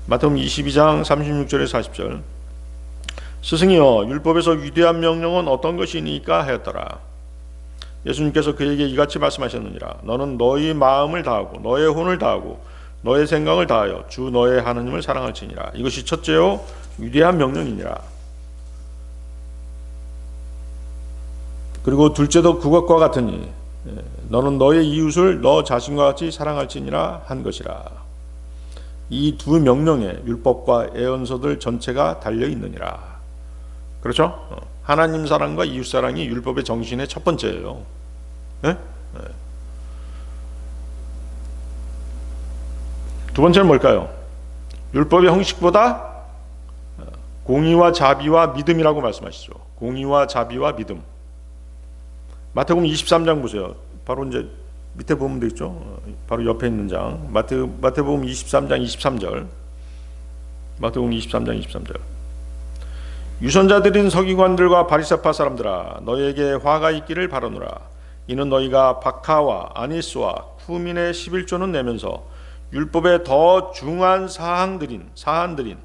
마태복음 22장 36절에서 40절. 스승이여, 율법에서 위대한 명령은 어떤 것이니까 하였더라. 예수님께서 그에게 이같이 말씀하셨느니라. 너는 너희 마음을 다하고 너의 혼을 다하고 너의 생각을 다하여 주 너의 하나님을 사랑할지니라. 이것이 첫째요 위대한 명령이니라. 그리고 둘째도 그것과 같으니 너는 너의 이웃을 너 자신과 같이 사랑할지니라 한 것이라. 이 두 명령에 율법과 예언서들 전체가 달려 있느니라. 그렇죠? 하나님 사랑과 이웃 사랑이 율법의 정신의 첫 번째예요. 네? 두 번째는 뭘까요? 율법의 형식보다 공의와 자비와 믿음이라고 말씀하시죠. 공의와 자비와 믿음. 마태복음 23장 보세요. 바로 이제 밑에 보면 되겠죠. 바로 옆에 있는 장. 마태복음 23장 23절. 마태복음 23장 23절. 유선자들인 서기관들과 바리새파 사람들아, 너희에게 화가 있기를 바라노라. 이는 너희가 박하와 아니스와 쿠민의 11조는 내면서 율법의 더 중한 사안들인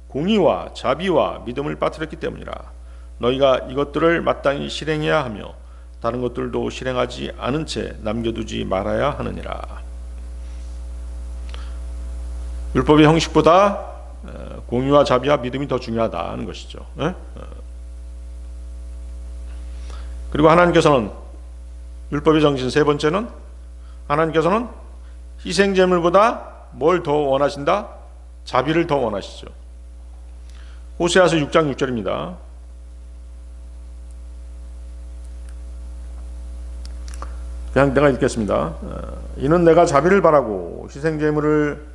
공의와 자비와 믿음을 빠뜨렸기 때문이라. 너희가 이것들을 마땅히 실행해야 하며 다른 것들도 실행하지 않은 채 남겨두지 말아야 하느니라. 율법의 형식보다 공의와 자비와 믿음이 더 중요하다는 것이죠. 그리고 하나님께서는 율법의 정신 세 번째는 하나님께서는 희생제물보다 뭘 더 원하신다? 자비를 더 원하시죠. 호세아서 6장 6절입니다. 그냥 내가 읽겠습니다. 이는 내가 자비를 바라고 희생제물을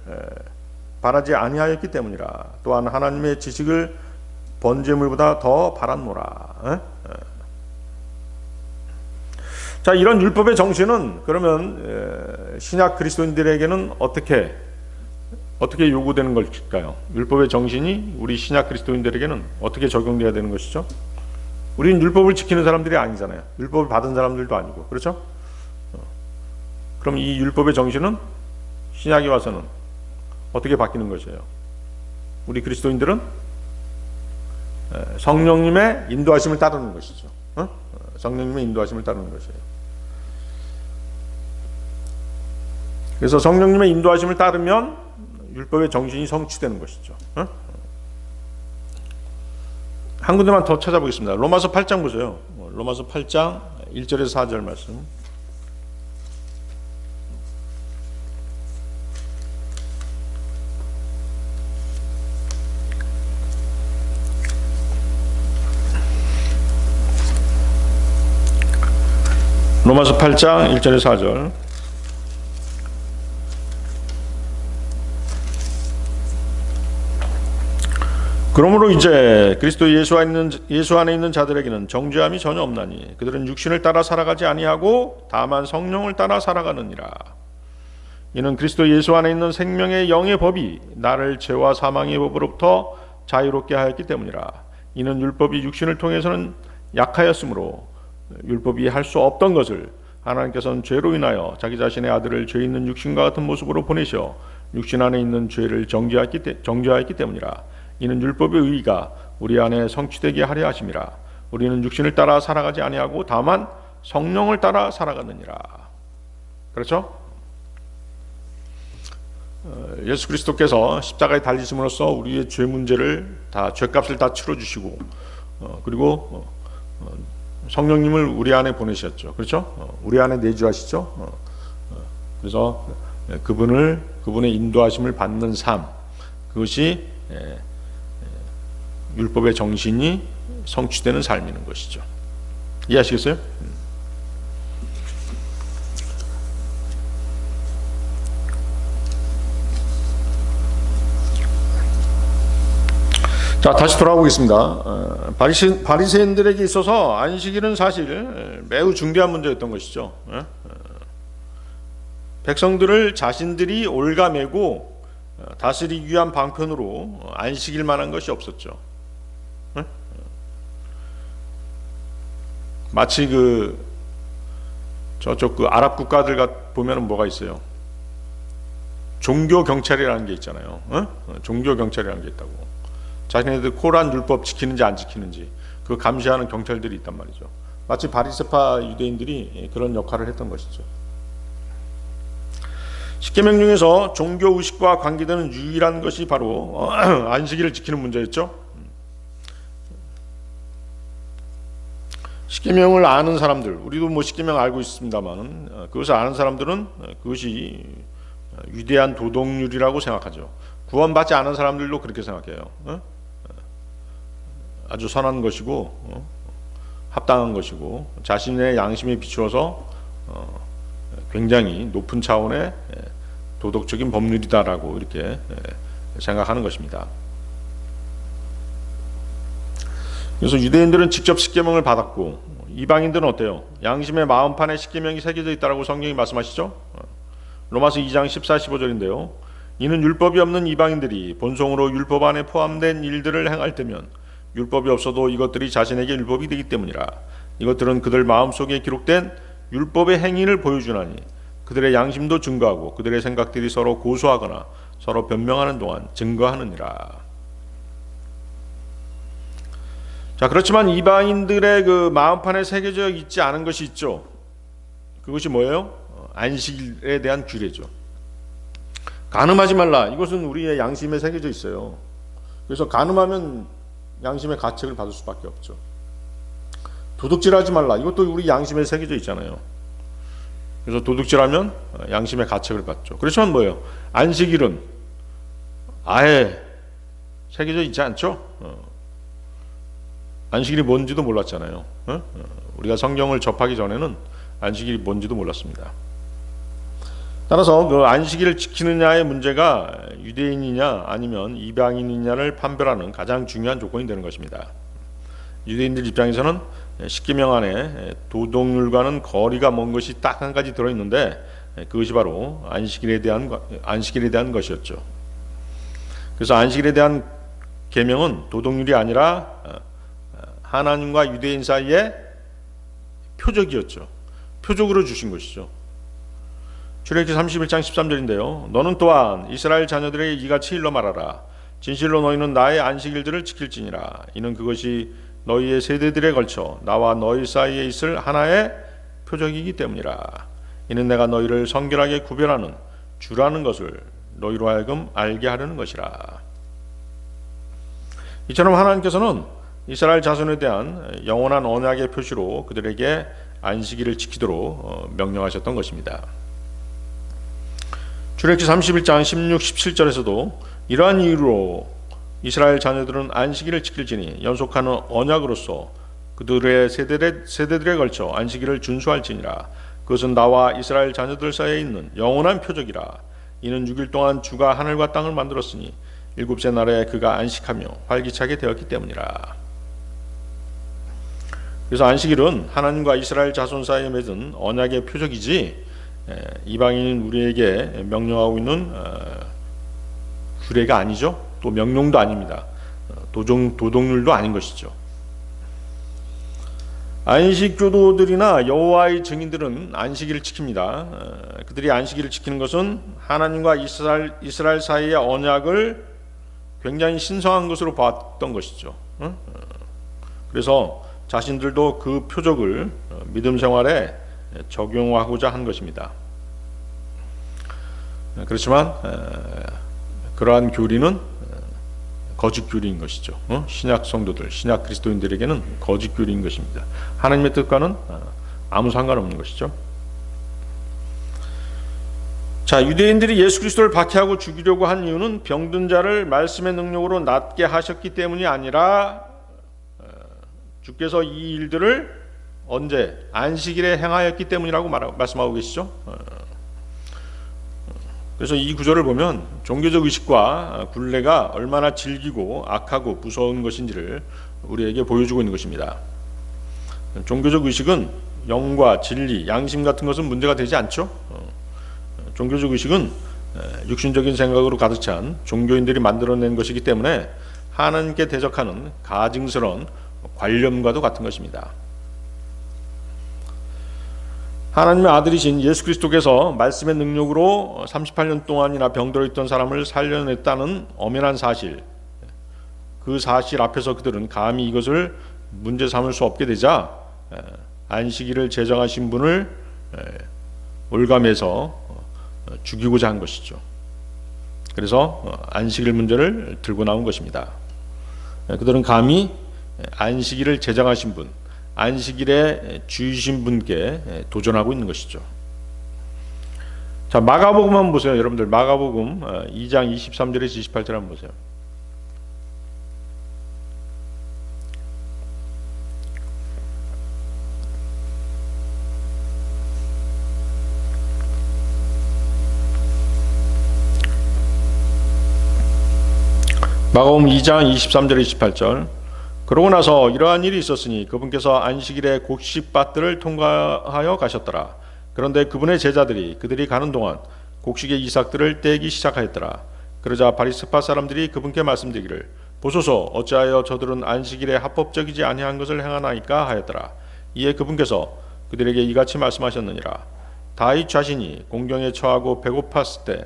바라지 아니하였기 때문이라. 또한 하나님의 지식을 번제물보다 더 바랐노라. 자, 이런 율법의 정신은 그러면 신약 그리스도인들에게는 어떻게 요구되는 것일까요? 율법의 정신이 우리 신약 그리스도인들에게는 어떻게 적용돼야 되는 것이죠? 우리는 율법을 지키는 사람들이 아니잖아요. 율법을 받은 사람들도 아니고, 그렇죠? 그럼 이 율법의 정신은 신약에 와서는 어떻게 바뀌는 것이에요? 우리 그리스도인들은 성령님의 인도하심을 따르는 것이죠. 성령님의 인도하심을 따르는 것이에요. 그래서 성령님의 인도하심을 따르면 율법의 정신이 성취되는 것이죠. 한 군데만 더 찾아보겠습니다. 로마서 8장 보세요. 로마서 8장 1절에서 4절 말씀. 로마서 8장 1절에서 4절. 그러므로 이제 그리스도 예수 안에 있는 자들에게는 정죄함이 전혀 없나니 그들은 육신을 따라 살아가지 아니하고 다만 성령을 따라 살아가느니라. 이는 그리스도 예수 안에 있는 생명의 영의 법이 나를 죄와 사망의 법으로부터 자유롭게 하였기 때문이라. 이는 율법이 육신을 통해서는 약하였으므로 율법이 할 수 없던 것을 하나님께서는 죄로 인하여 자기 자신의 아들을 죄 있는 육신과 같은 모습으로 보내셔 육신 안에 있는 죄를 정죄하였기 때문이라. 이는 율법의 의의가 우리 안에 성취되게 하려 하심이라. 우리는 육신을 따라 살아가지 아니하고 다만 성령을 따라 살아가느니라. 그렇죠? 예수 그리스도께서 십자가에 달리심으로써 우리의 죄 문제를 죄값을 다 치러주시고 그리고 성령님을 우리 안에 보내셨죠. 그렇죠? 우리 안에 내주하시죠. 그래서 그분의 인도하심을 받는 삶, 그것이 율법의 정신이 성취되는 삶이는 것이죠. 이해하시겠어요? 자, 다시 돌아오겠습니다. 바리새인들에게 있어서 안식일은 사실 매우 중대한 문제였던 것이죠. 백성들을 자신들이 올가매고 다스리기 위한 방편으로 안식일 만한 것이 없었죠. 마치 저쪽 아랍 국가들 보면은 뭐가 있어요? 종교 경찰이라는 게 있잖아요. 종교 경찰이라는 게 있다고. 자기네들 코란 율법 지키는지 안 지키는지 그거 감시하는 경찰들이 있단 말이죠. 마치 바리새파 유대인들이 그런 역할을 했던 것이죠. 십계명 중에서 종교 의식과 관계되는 유일한 것이 바로 안식일을 지키는 문제였죠. 십계명을 아는 사람들, 우리도 뭐 십계명 알고 있습니다만 그것을 아는 사람들은 그것이 위대한 도덕률이라고 생각하죠. 구원받지 않은 사람들도 그렇게 생각해요. 아주 선한 것이고 합당한 것이고 자신의 양심에 비추어서 굉장히 높은 차원의 도덕적인 법률이다라고 이렇게 생각하는 것입니다. 그래서 유대인들은 직접 십계명을 받았고 이방인들은 어때요? 양심의 마음판에 십계명이 새겨져 있다라고 성경이 말씀하시죠? 로마서 2장 14, 15절인데요. 이는 율법이 없는 이방인들이 본성으로 율법 안에 포함된 일들을 행할 때면 율법이 없어도 이것들이 자신에게 율법이 되기 때문이라. 이것들은 그들 마음속에 기록된 율법의 행위를 보여주나니 그들의 양심도 증거하고 그들의 생각들이 서로 고소하거나 서로 변명하는 동안 증거하느니라. 자, 그렇지만 이방인들의 그 마음판에 새겨져 있지 않은 것이 있죠. 그것이 뭐예요? 안식일에 대한 규례죠. 간음하지 말라. 이것은 우리의 양심에 새겨져 있어요. 그래서 간음하면 양심의 가책을 받을 수밖에 없죠. 도둑질하지 말라. 이것도 우리 양심에 새겨져 있잖아요. 그래서 도둑질하면 양심의 가책을 받죠. 그렇지만 뭐예요? 안식일은 아예 새겨져 있지 않죠? 안식일이 뭔지도 몰랐잖아요. 우리가 성경을 접하기 전에는 안식일이 뭔지도 몰랐습니다. 따라서 그 안식일을 지키느냐의 문제가 유대인이냐 아니면 이방인이냐를 판별하는 가장 중요한 조건이 되는 것입니다. 유대인들 입장에서는 십계명 안에 도덕률과는 거리가 먼 것이 딱 한 가지 들어있는데 그것이 바로 안식일에 대한 것이었죠. 그래서 안식일에 대한 계명은 도덕률이 아니라 하나님과 유대인 사이의 표적이었죠. 표적으로 주신 것이죠. 출애굽기 31장 13절인데요. 너는 또한 이스라엘 자녀들에게 이같이 일러 말하라. 진실로 너희는 나의 안식일들을 지킬지니라. 이는 그것이 너희의 세대들에 걸쳐 나와 너희 사이에 있을 하나의 표적이기 때문이라. 이는 내가 너희를 성결하게 구별하는 주라는 것을 너희로 하여금 알게 하려는 것이라. 이처럼 하나님께서는 이스라엘 자손에 대한 영원한 언약의 표시로 그들에게 안식일을 지키도록 명령하셨던 것입니다. 출애굽기 31장 16, 17절에서도 이러한 이유로 이스라엘 자녀들은 안식일을 지킬지니 연속하는 언약으로서 그들의 세대들에 걸쳐 안식일을 준수할지니라. 그것은 나와 이스라엘 자녀들 사이에 있는 영원한 표적이라. 이는 6일 동안 주가 하늘과 땅을 만들었으니 일곱째 날에 그가 안식하며 활기차게 되었기 때문이라. 그래서 안식일은 하나님과 이스라엘 자손 사이에 맺은 언약의 표적이지 이방인 우리에게 명령하고 있는 규례가 아니죠. 또 명령도 아닙니다. 도덕률도 아닌 것이죠. 안식 교도들이나 여호와의 증인들은 안식일을 지킵니다. 그들이 안식일을 지키는 것은 하나님과 이스라엘 사이의 언약을 굉장히 신성한 것으로 봤던 것이죠. 그래서 자신들도 그 표적을 믿음 생활에 적용하고자 한 것입니다. 그렇지만 그러한 교리는 거짓 교리인 것이죠. 신약 성도들, 신약 그리스도인들에게는 거짓 교리인 것입니다. 하나님의 뜻과는 아무 상관없는 것이죠. 자, 유대인들이 예수 그리스도를 박해하고 죽이려고 한 이유는 병든 자를 말씀의 능력으로 낫게 하셨기 때문이 아니라 주께서 이 일들을 언제? 안식일에 행하였기 때문이라고 말씀하고 계시죠. 그래서 이 구절을 보면 종교적 의식과 굴레가 얼마나 질기고 악하고 무서운 것인지를 우리에게 보여주고 있는 것입니다. 종교적 의식은 영과 진리, 양심 같은 것은 문제가 되지 않죠. 종교적 의식은 육신적인 생각으로 가득 찬 종교인들이 만들어낸 것이기 때문에 하나님께 대적하는 가증스러운 관념과도 같은 것입니다. 하나님의 아들이신 예수 그리스도께서 말씀의 능력으로 38년 동안이나 병들어 있던 사람을 살려냈다는 엄연한 사실, 그 사실 앞에서 그들은 감히 이것을 문제 삼을 수 없게 되자 안식일을 제정하신 분을 올감해서 죽이고자 한 것이죠. 그래서 안식일 문제를 들고 나온 것입니다. 그들은 감히 안식일을 제정하신 분, 안식일의 주이신 분께 도전하고 있는 것이죠. 자, 마가복음 한번 보세요. 여러분들 마가복음 2장 23절에서 28절 한번 보세요. 마가복음 2장 23절 28절. 그러고 나서 이러한 일이 있었으니 그분께서 안식일에 곡식밭들을 통과하여 가셨더라. 그런데 그분의 제자들이 그들이 가는 동안 곡식의 이삭들을 떼기 시작하였더라. 그러자 바리새파 사람들이 그분께 말씀드리기를 보소서 어찌하여 저들은 안식일에 합법적이지 아니한 것을 행하나이까 하였더라. 이에 그분께서 그들에게 이같이 말씀하셨느니라. 다윗 자신이 공경에 처하고 배고팠을 때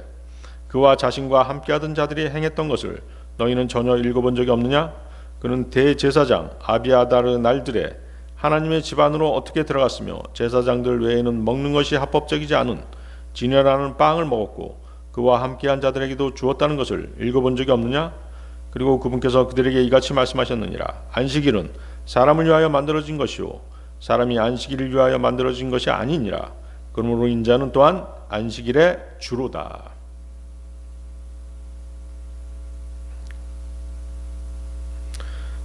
그와 자신과 함께하던 자들이 행했던 것을 너희는 전혀 읽어본 적이 없느냐? 그는 대제사장 아비아다르 날들에 하나님의 집안으로 어떻게 들어갔으며 제사장들 외에는 먹는 것이 합법적이지 않은 진열하는 빵을 먹었고 그와 함께한 자들에게도 주었다는 것을 읽어본 적이 없느냐? 그리고 그분께서 그들에게 이같이 말씀하셨느니라. 안식일은 사람을 위하여 만들어진 것이요 사람이 안식일을 위하여 만들어진 것이 아니니라. 그러므로 인자는 또한 안식일의 주로다.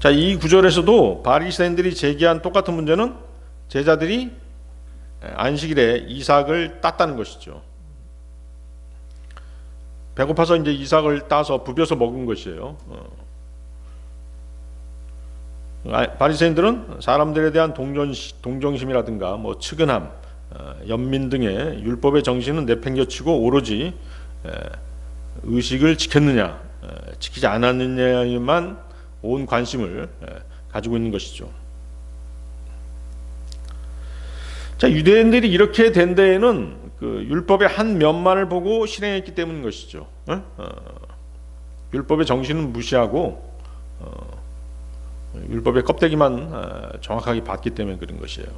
자, 이 구절에서도 바리새인들이 제기한 똑같은 문제는 제자들이 안식일에 이삭을 땄다는 것이죠. 배고파서 이제 이삭을 따서 부벼서 먹은 것이에요. 바리새인들은 사람들에 대한 동정심이라든가 뭐 측은함, 연민 등의 율법의 정신은 내팽겨치고 오로지 의식을 지켰느냐, 지키지 않았느냐에만 온 관심을 가지고 있는 것이죠. 자, 유대인들이 이렇게 된 데에는 그 율법의 한 면만을 보고 실행했기 때문인 것이죠. 율법의 정신은 무시하고 율법의 껍데기만 정확하게 봤기 때문에 그런 것이에요.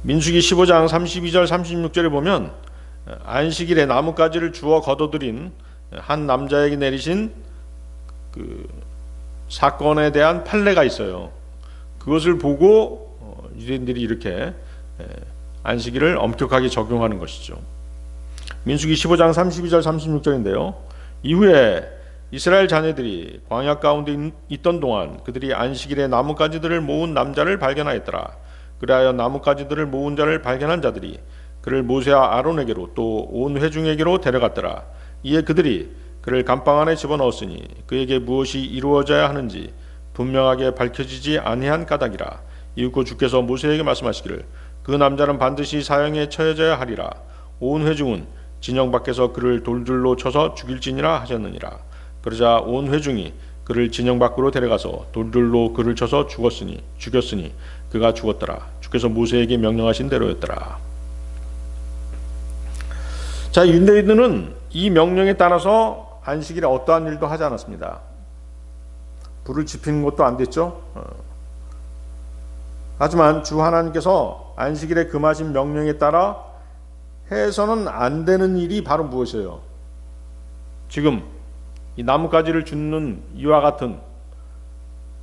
민수기 15장 32절 36절에 보면 안식일에 나뭇가지를 주워 거둬들인 한 남자에게 내리신 그 사건에 대한 판례가 있어요. 그것을 보고 유대인들이 이렇게 안식일을 엄격하게 적용하는 것이죠. 민수기 15장 32절 36절인데요. 이후에 이스라엘 자녀들이 광야 가운데 있던 동안 그들이 안식일에 나뭇가지들을 모은 남자를 발견하였더라. 그리하여 나뭇가지들을 모은 자를 발견한 자들이 그를 모세와 아론에게로 또 온 회중에게로 데려갔더라. 이에 그들이 그를 감방 안에 집어넣었으니 그에게 무엇이 이루어져야 하는지 분명하게 밝혀지지 아니한 까닭이라. 이윽고 주께서 모세에게 말씀하시기를 그 남자는 반드시 사형에 처해져야 하리라. 온 회중은 진영 밖에서 그를 돌들로 쳐서 죽일지니라 하셨느니라. 그러자 온 회중이 그를 진영 밖으로 데려가서 돌들로 그를 쳐서 죽였으니 그가 죽었더라. 주께서 모세에게 명령하신 대로였더라. 자, 유대인들은 이 명령에 따라서 안식일에 어떠한 일도 하지 않았습니다. 불을 지피는 것도 안 됐죠. 하지만 주 하나님께서 안식일에 금하신 명령에 따라 해서는 안 되는 일이 바로 무엇이에요? 지금 이 나뭇가지를 줍는 이와 같은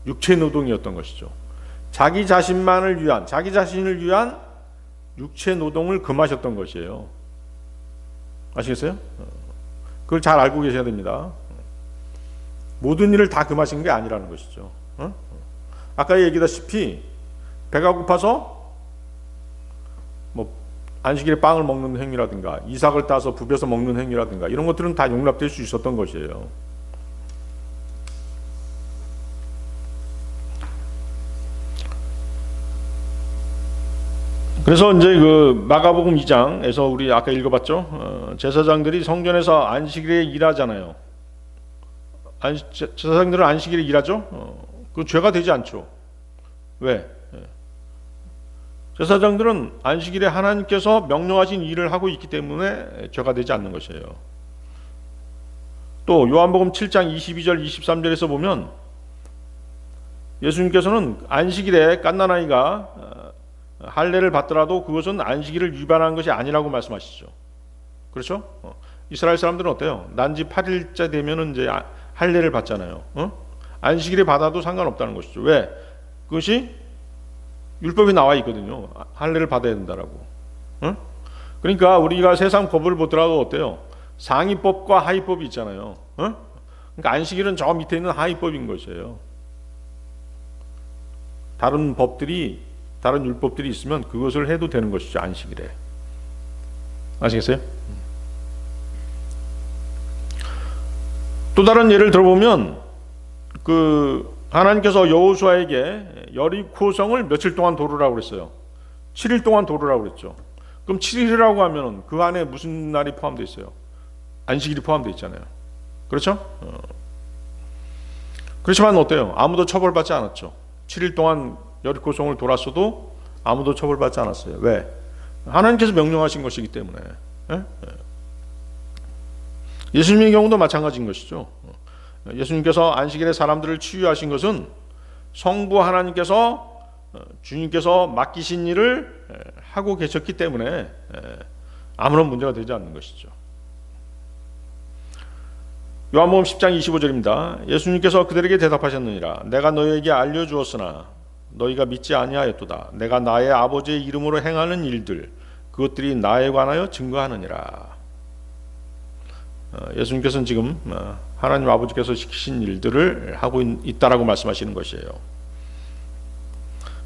육체 노동이었던 것이죠. 자기 자신을 위한 육체 노동을 금하셨던 것이에요. 아시겠어요? 그걸 잘 알고 계셔야 됩니다. 모든 일을 다 금하신 게 아니라는 것이죠. 아까 얘기했다시피 배가 고파서 뭐 안식일에 빵을 먹는 행위라든가 이삭을 따서 부벼서 먹는 행위라든가 이런 것들은 다 용납될 수 있었던 것이에요. 그래서 이제 그 마가복음 2장에서 우리 아까 읽어봤죠. 제사장들이 성전에서 안식일에 일하잖아요. 제사장들은 안식일에 일하죠. 그 죄가 되지 않죠. 왜? 제사장들은 안식일에 하나님께서 명령하신 일을 하고 있기 때문에 죄가 되지 않는 것이에요. 또 요한복음 7장 22절 23절에서 보면 예수님께서는 안식일에 갓난아이가 할례를 받더라도 그것은 안식일을 위반한 것이 아니라고 말씀하시죠. 그렇죠? 이스라엘 사람들은 어때요? 난지 8일째 되면은 이제 할례를 받잖아요. 안식일에 받아도 상관없다는 것이죠. 왜? 그것이 율법에 나와 있거든요. 할례를 받아야 된다라고. 그러니까 우리가 세상 법을 보더라도 어때요? 상위법과 하위법이 있잖아요. 그러니까 안식일은 저 밑에 있는 하위법인 것이에요. 다른 법들이, 다른 율법들이 있으면 그것을 해도 되는 것이죠, 안식일에. 아시겠어요? 또 다른 예를 들어보면 하나님께서 여호수아에게 여리고성을 며칠 동안 도르라고 그랬어요. 7일 동안 도르라고 그랬죠. 그럼 7일이라고 하면 그 안에 무슨 날이 포함되어 있어요? 안식일이 포함되어 있잖아요. 그렇죠? 그렇지만 어때요? 아무도 처벌받지 않았죠. 7일 동안 여리고성을 돌았어도 아무도 처벌받지 않았어요. 왜? 하나님께서 명령하신 것이기 때문에. 예수님의 경우도 마찬가지인 것이죠. 예수님께서 안식일에 사람들을 치유하신 것은 성부 하나님께서 주님께서 맡기신 일을 하고 계셨기 때문에 아무런 문제가 되지 않는 것이죠. 요한복음 10장 25절입니다. 예수님께서 그들에게 대답하셨느니라. 내가 너희에게 알려주었으나 너희가 믿지 아니하였도다. 내가 나의 아버지의 이름으로 행하는 일들 그것들이 나에 관하여 증거하느니라. 예수님께서는 지금 하나님 아버지께서 시키신 일들을 하고 있다라고 말씀하시는 것이에요.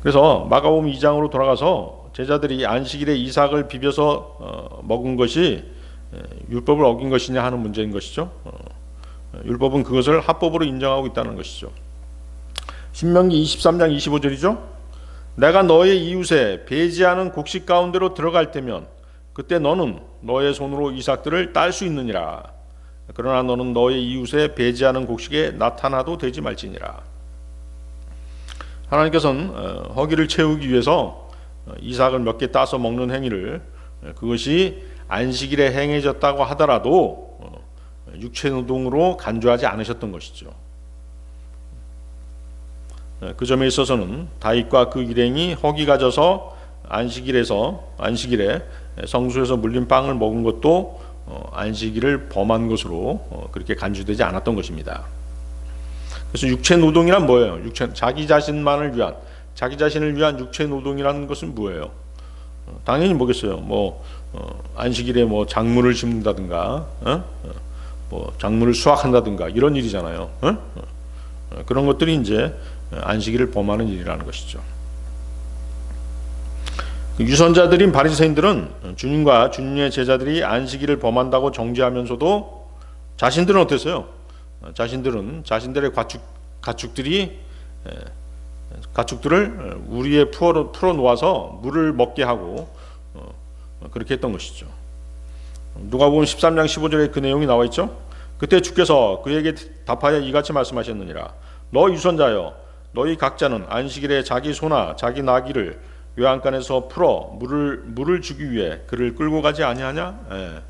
그래서 마가복음 2장으로 돌아가서 제자들이 안식일에 이삭을 비벼서 먹은 것이 율법을 어긴 것이냐 하는 문제인 것이죠. 율법은 그것을 합법으로 인정하고 있다는 것이죠. 신명기 23장 25절이죠. 내가 너의 이웃에 배제하는 곡식 가운데로 들어갈 때면 그때 너는 너의 손으로 이삭들을 딸 수 있느니라. 그러나 너는 너의 이웃에 배제하는 곡식에 나타나도 되지 말지니라. 하나님께서는 허기를 채우기 위해서 이삭을 몇 개 따서 먹는 행위를 그것이 안식일에 행해졌다고 하더라도 육체노동으로 간주하지 않으셨던 것이죠. 그 점에 있어서는 다윗과 그 일행이 허기가 져서 안식일에 성소에서 물린 빵을 먹은 것도 안식일을 범한 것으로 그렇게 간주되지 않았던 것입니다. 그래서 육체 노동이란 뭐예요? 자기 자신을 위한 육체 노동이라는 것은 뭐예요? 당연히 뭐겠어요? 안식일에 작물을 심는다든가, 작물을 수확한다든가 이런 일이잖아요. 그런 것들이 이제 안식일을 범하는 일이라는 것이죠. 유선자들인 바리새인들은 주님과 주님의 제자들이 안식일을 범한다고 정죄하면서도 자신들은 어땠어요? 자신들은 자신들의 가축들을 우리에 풀어 놓아서 물을 먹게 하고 그렇게 했던 것이죠. 누가복음 13장 15절에 그 내용이 나와 있죠. 그때 주께서 그에게 답하여 이같이 말씀하셨느니라. 너 유선자여, 너희 각자는 안식일에 자기 소나 자기 나귀를 외양간에서 풀어 물을 주기 위해 그를 끌고 가지 아니하냐?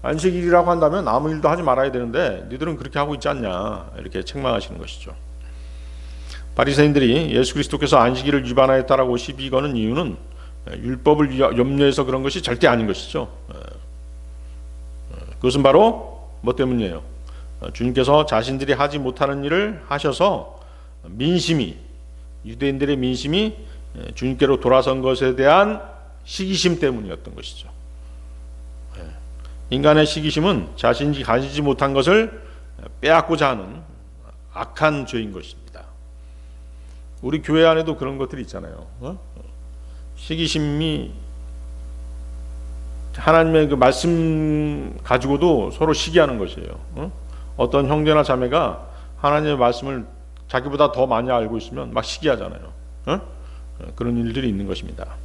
안식일이라고 한다면 아무 일도 하지 말아야 되는데 너희들은 그렇게 하고 있지 않냐? 이렇게 책망하시는 것이죠. 바리새인들이 예수 그리스도께서 안식일을 위반하였다라고 시비 거는 이유는 율법을 염려해서 그런 것이 절대 아닌 것이죠. 그것은 바로 뭐 때문이에요? 주님께서 자신들이 하지 못하는 일을 하셔서 유대인들의 민심이 주님께로 돌아선 것에 대한 시기심 때문이었던 것이죠. 인간의 시기심은 자신이 가지지 못한 것을 빼앗고자 하는 악한 죄인 것입니다. 우리 교회 안에도 그런 것들이 있잖아요. 시기심이 하나님의 그 말씀 가지고도 서로 시기하는 것이에요. 어떤 형제나 자매가 하나님의 말씀을 자기보다 더 많이 알고 있으면 막 시기하잖아요. 그런 일들이 있는 것입니다.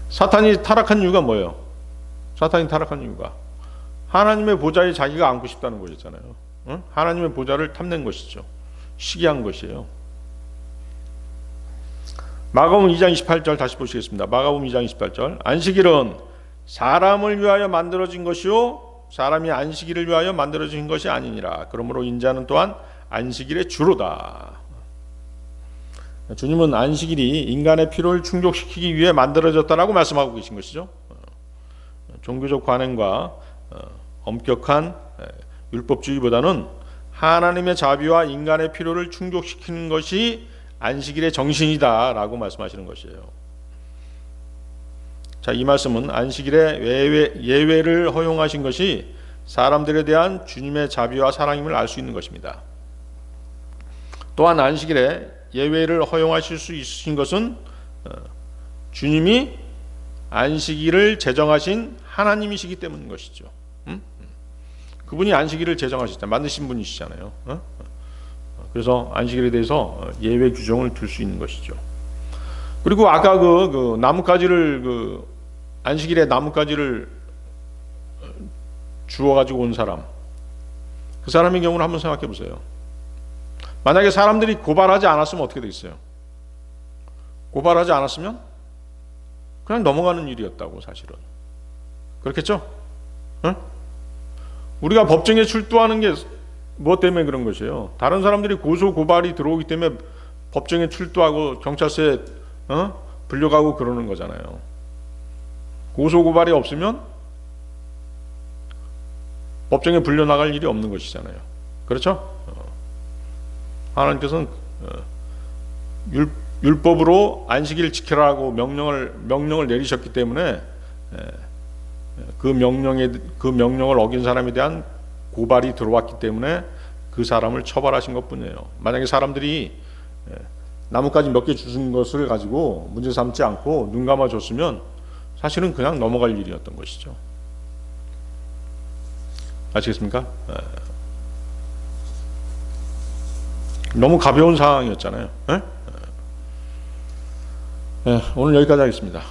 사탄이 타락한 이유가 뭐예요? 사탄이 타락한 이유가 하나님의 보좌에 자기가 앉고 싶다는 거였잖아요. 하나님의 보좌를 탐낸 것이죠. 시기한 것이에요. 마가복음 2장 28절 다시 보시겠습니다. 마가복음 2장 28절. 안식일은 사람을 위하여 만들어진 것이요 사람이 안식일을 위하여 만들어진 것이 아니니라. 그러므로 인자는 또한 안식일의 주로다. 주님은 안식일이 인간의 필요를 충족시키기 위해 만들어졌다라고 말씀하고 계신 것이죠. 종교적 관행과 엄격한 율법주의보다는 하나님의 자비와 인간의 필요를 충족시키는 것이 안식일의 정신이다라고 말씀하시는 것이에요. 자, 이 말씀은 안식일에 예외를 허용하신 것이 사람들에 대한 주님의 자비와 사랑임을 알 수 있는 것입니다. 또한 안식일에 예외를 허용하실 수 있으신 것은 주님이 안식일을 제정하신 하나님이시기 때문인 것이죠. 그분이 안식일을 제정하셨잖아요. 만드신 분이시잖아요. 그래서 안식일에 대해서 예외 규정을 둘 수 있는 것이죠. 그리고 아까 그 나뭇가지를 안식일에 나뭇가지를 주워 가지고 온 사람, 그 사람의 경우를 한번 생각해 보세요. 만약에 사람들이 고발하지 않았으면 어떻게 되겠어요? 고발하지 않았으면 그냥 넘어가는 일이었다고, 사실은. 그렇겠죠? 응? 우리가 법정에 출두하는 게 무엇 때문에 그런 것이에요? 다른 사람들이 고소 고발이 들어오기 때문에 법정에 출두하고 경찰서에 불려가고 그러는 거잖아요. 고소 고발이 없으면 법정에 불려나갈 일이 없는 것이잖아요. 그렇죠? 하나님께서는 율법으로 안식일을 지키라고 명령을 내리셨기 때문에 그 명령을 어긴 사람에 대한 고발이 들어왔기 때문에 그 사람을 처벌하신 것뿐이에요. 만약에 사람들이 나뭇가지 몇 개 주신 것을 가지고 문제 삼지 않고 눈 감아줬으면 사실은 그냥 넘어갈 일이었던 것이죠. 아시겠습니까? 너무 가벼운 상황이었잖아요. 오늘 여기까지 하겠습니다.